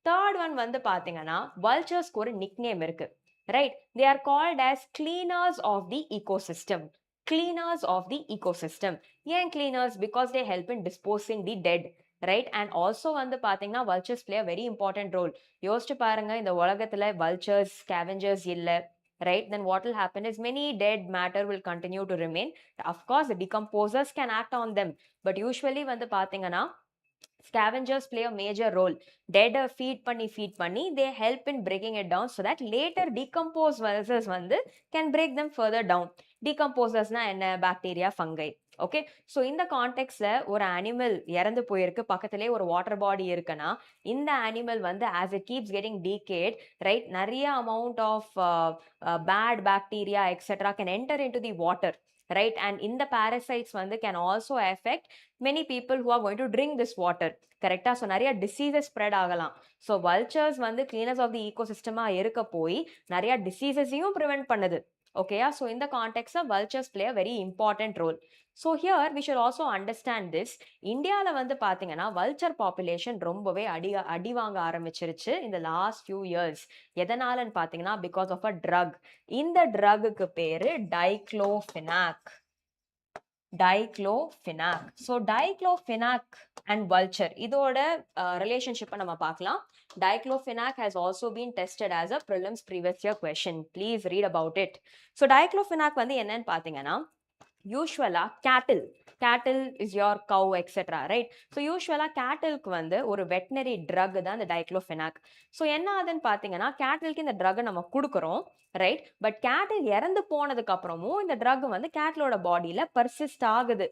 Third one வந்து பார்த்தீங்கன்னா, வல்ச்சர்ஸ்க்கு ஒரு நிக் நேம் இருக்கு, right? They are called as cleaners of the ecosystem. Cleaners of the ecosystem. ஏன் cleaners? Because they help in disposing the dead, right? And also வந்து பாத்தீங்கன்னா vultures play a very important role. யோசிச்சு பாருங்க, இந்த உலகத்துல vultures, scavengers இல்ல, right? Then what will happen is many dead matter will continue to remain. Of course, the decomposers can act on them, but usually வந்து பாத்தீங்கன்னா scavengers play a major role. Dead feed பண்ணி they help in breaking it down so that later decomposed vultures வந்து can break them further down. Decomposers na என்ன? Bacteria, fungi. Okay, so இந்த கான்டெக்ட்ல ஒரு animal இறந்து போயிருக்கு, பக்கத்திலே ஒரு வாட்டர் பாடி இருக்குன்னா, இந்த அனிமல் வந்து as it keeps getting decayed, right, நிறைய amount of bad bacteria etc. can enter into the water, right? And in the parasites வந்து can also affect many people who are going to drink this water, கரெக்டா? So நிறைய diseases spread ஆகலாம். So vultures வந்து cleaners of the ஈகோசிஸ்டமா இருக்க போய் நிறைய டிசீசஸையும் ப்ரிவென்ட் பண்ணுது. ஓகேயா? ஸோ இந்த கான்டெக்ட்ல vultures play a very important role. So here we should also understand this. இந்தியாவில் வந்து பார்த்தீங்கன்னா வல்ச்சர் பாப்புலேஷன் ரொம்பவே அடி வாங்க ஆரம்பிச்சிருச்சு இந்த லாஸ்ட் ஃபியூ இயர்ஸ். எதனாலன்னு பார்த்தீங்கன்னா, பிகாஸ் ஆஃப் அ ட்ரக். இந்த ட்ரக்குக்கு பேரு diclofenac. So diclofenac and vulture இதோட ரிலேஷன்ஷிப்பை நம்ம பார்க்கலாம். Diclofenac has also been tested as a prelims previous year question. Please read about it. So diclofenac வந்து என்னன்னு பார்த்தீங்கன்னா, யூஸ்வலா cattle is your cow etc right. so யூஸ்வலா cattleக்கு வந்து ஒரு வெட்டினரி ட்ரக் தான் இந்த டைக்ளோஃபெனாக். ஸோ என்ன ஆகுதுன்னு பார்த்தீங்கன்னா கேட்டிலுக்கு இந்த ட்ரக்கை நம்ம கொடுக்குறோம் ரைட். பட் கேட்டில் இறந்து போனதுக்கு அப்புறமும் இந்த ட்ரக் வந்து கேட்டிலோட பாடியில பர்சிஸ்ட் ஆகுது.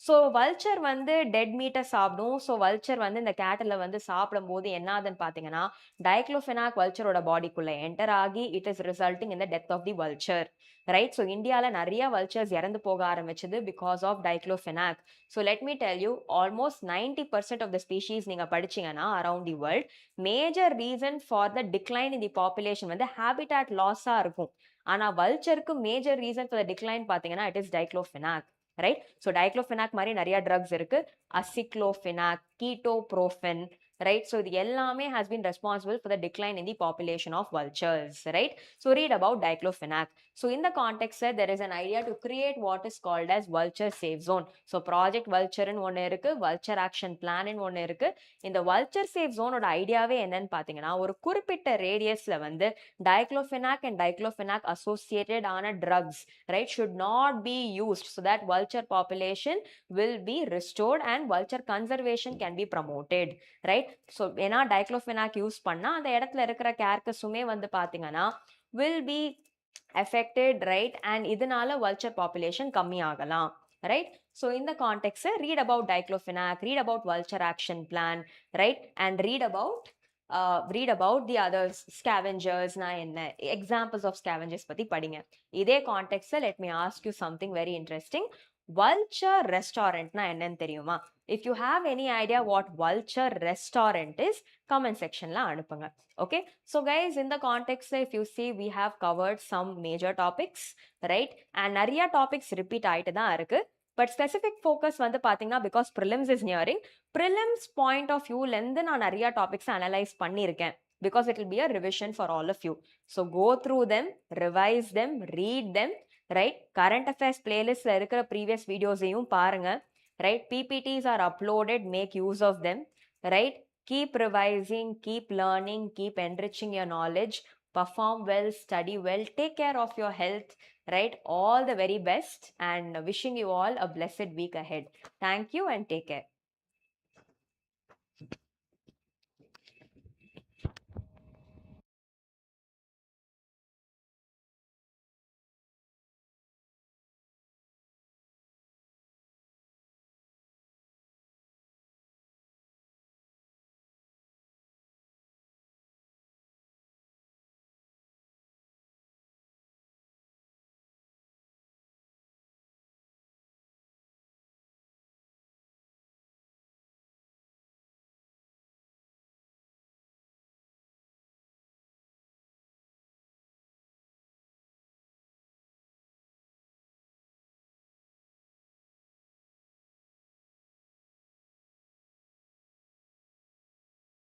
ஸோ வல்ச்சர் வந்து டெட் மீட்டை சாப்பிடும். ஸோ வல்ச்சர் வந்து இந்த கேட்டில் வந்து சாப்பிடும் போது என்ன ஆகுதுன்னு பார்த்தீங்கன்னா டைக்ளோஃபெனாக் வல்ச்சரோட பாடிக்குள்ள என்டர் ஆகி it is resulting in the death of the vulture right. So இந்தியாவில் நிறைய வல்ச்சர்ஸ் இறந்து போக ஆரம்பிச்சது because of diclofenac. So let me tell you almost 90% of the species நீங்கள் படிச்சீங்கன்னா around the world major reason for the decline in the population வந்து habitat லாஸாக இருக்கும். ஆனால் வல்ச்சருக்கு major reason for the decline பார்த்தீங்கன்னா it is diclofenac right. So diclofenac மாதிரி நிறைய ட்ரக்ஸ் இருக்கு. அசிக்ளோஃபெனாக், கீட்டோப்ரோஃபென் right. so இது எல்லாமே has been responsible for the decline in the population of vultures right. so read about diclofenac. so in the context there is an idea to create what is called as vulture safe zone. so project vulture ன்னு ஒன்னு இருக்கு, vulture action plan ன்னு ஒன்னு இருக்கு. இந்த vulture safe zone ஓட ஐடியாவே என்னன்னு பாத்தீங்கன்னா ஒரு குறிப்பிட்ட ரேடியஸ்ல வந்து diclofenac and diclofenac associated ஆன drugs right should not be used so that vulture population will be restored and vulture conservation can be promoted right. So ஏன்னா டைக்ளோஃபெனாக் யூஸ் பண்ணா அந்த இடத்துல இருக்கிற கேர்கஸுமே வந்து பாத்தீங்கன்னா will be affected right. and இதனால vulture population கம்மி ஆகலாம் right. so in the context read about diclofenac, read about vulture action plan right. and read about the other scavengers na என்ன examples of scavengers பத்தி படிங்க. இதே context let me ask you something very interesting. vulture restaurant na என்னன்னு தெரியுமா? if you have any idea what vulture restaurant is comment section la anupunga. okay. so guys in the context if you see we have covered some major topics right. and நிறைய topics repeat ஆயிட்டு தான் இருக்கு. but specific focus வந்து பாத்தீங்கன்னா because prelims is nearing, prelims point of view லந்து நான் நிறைய topics analyze பண்ணியிருக்கேன் because it will be a revision for all of you. so go through them, revise them, read them right. current affairs playlist la இருக்கிற previous videos ஐயும் பாருங்க right. PPTs are uploaded, make use of them right. keep revising, keep learning, keep enriching your knowledge, perform well, study well, take care of your health right. all the very best and wishing you all a blessed week ahead. Thank you and take care.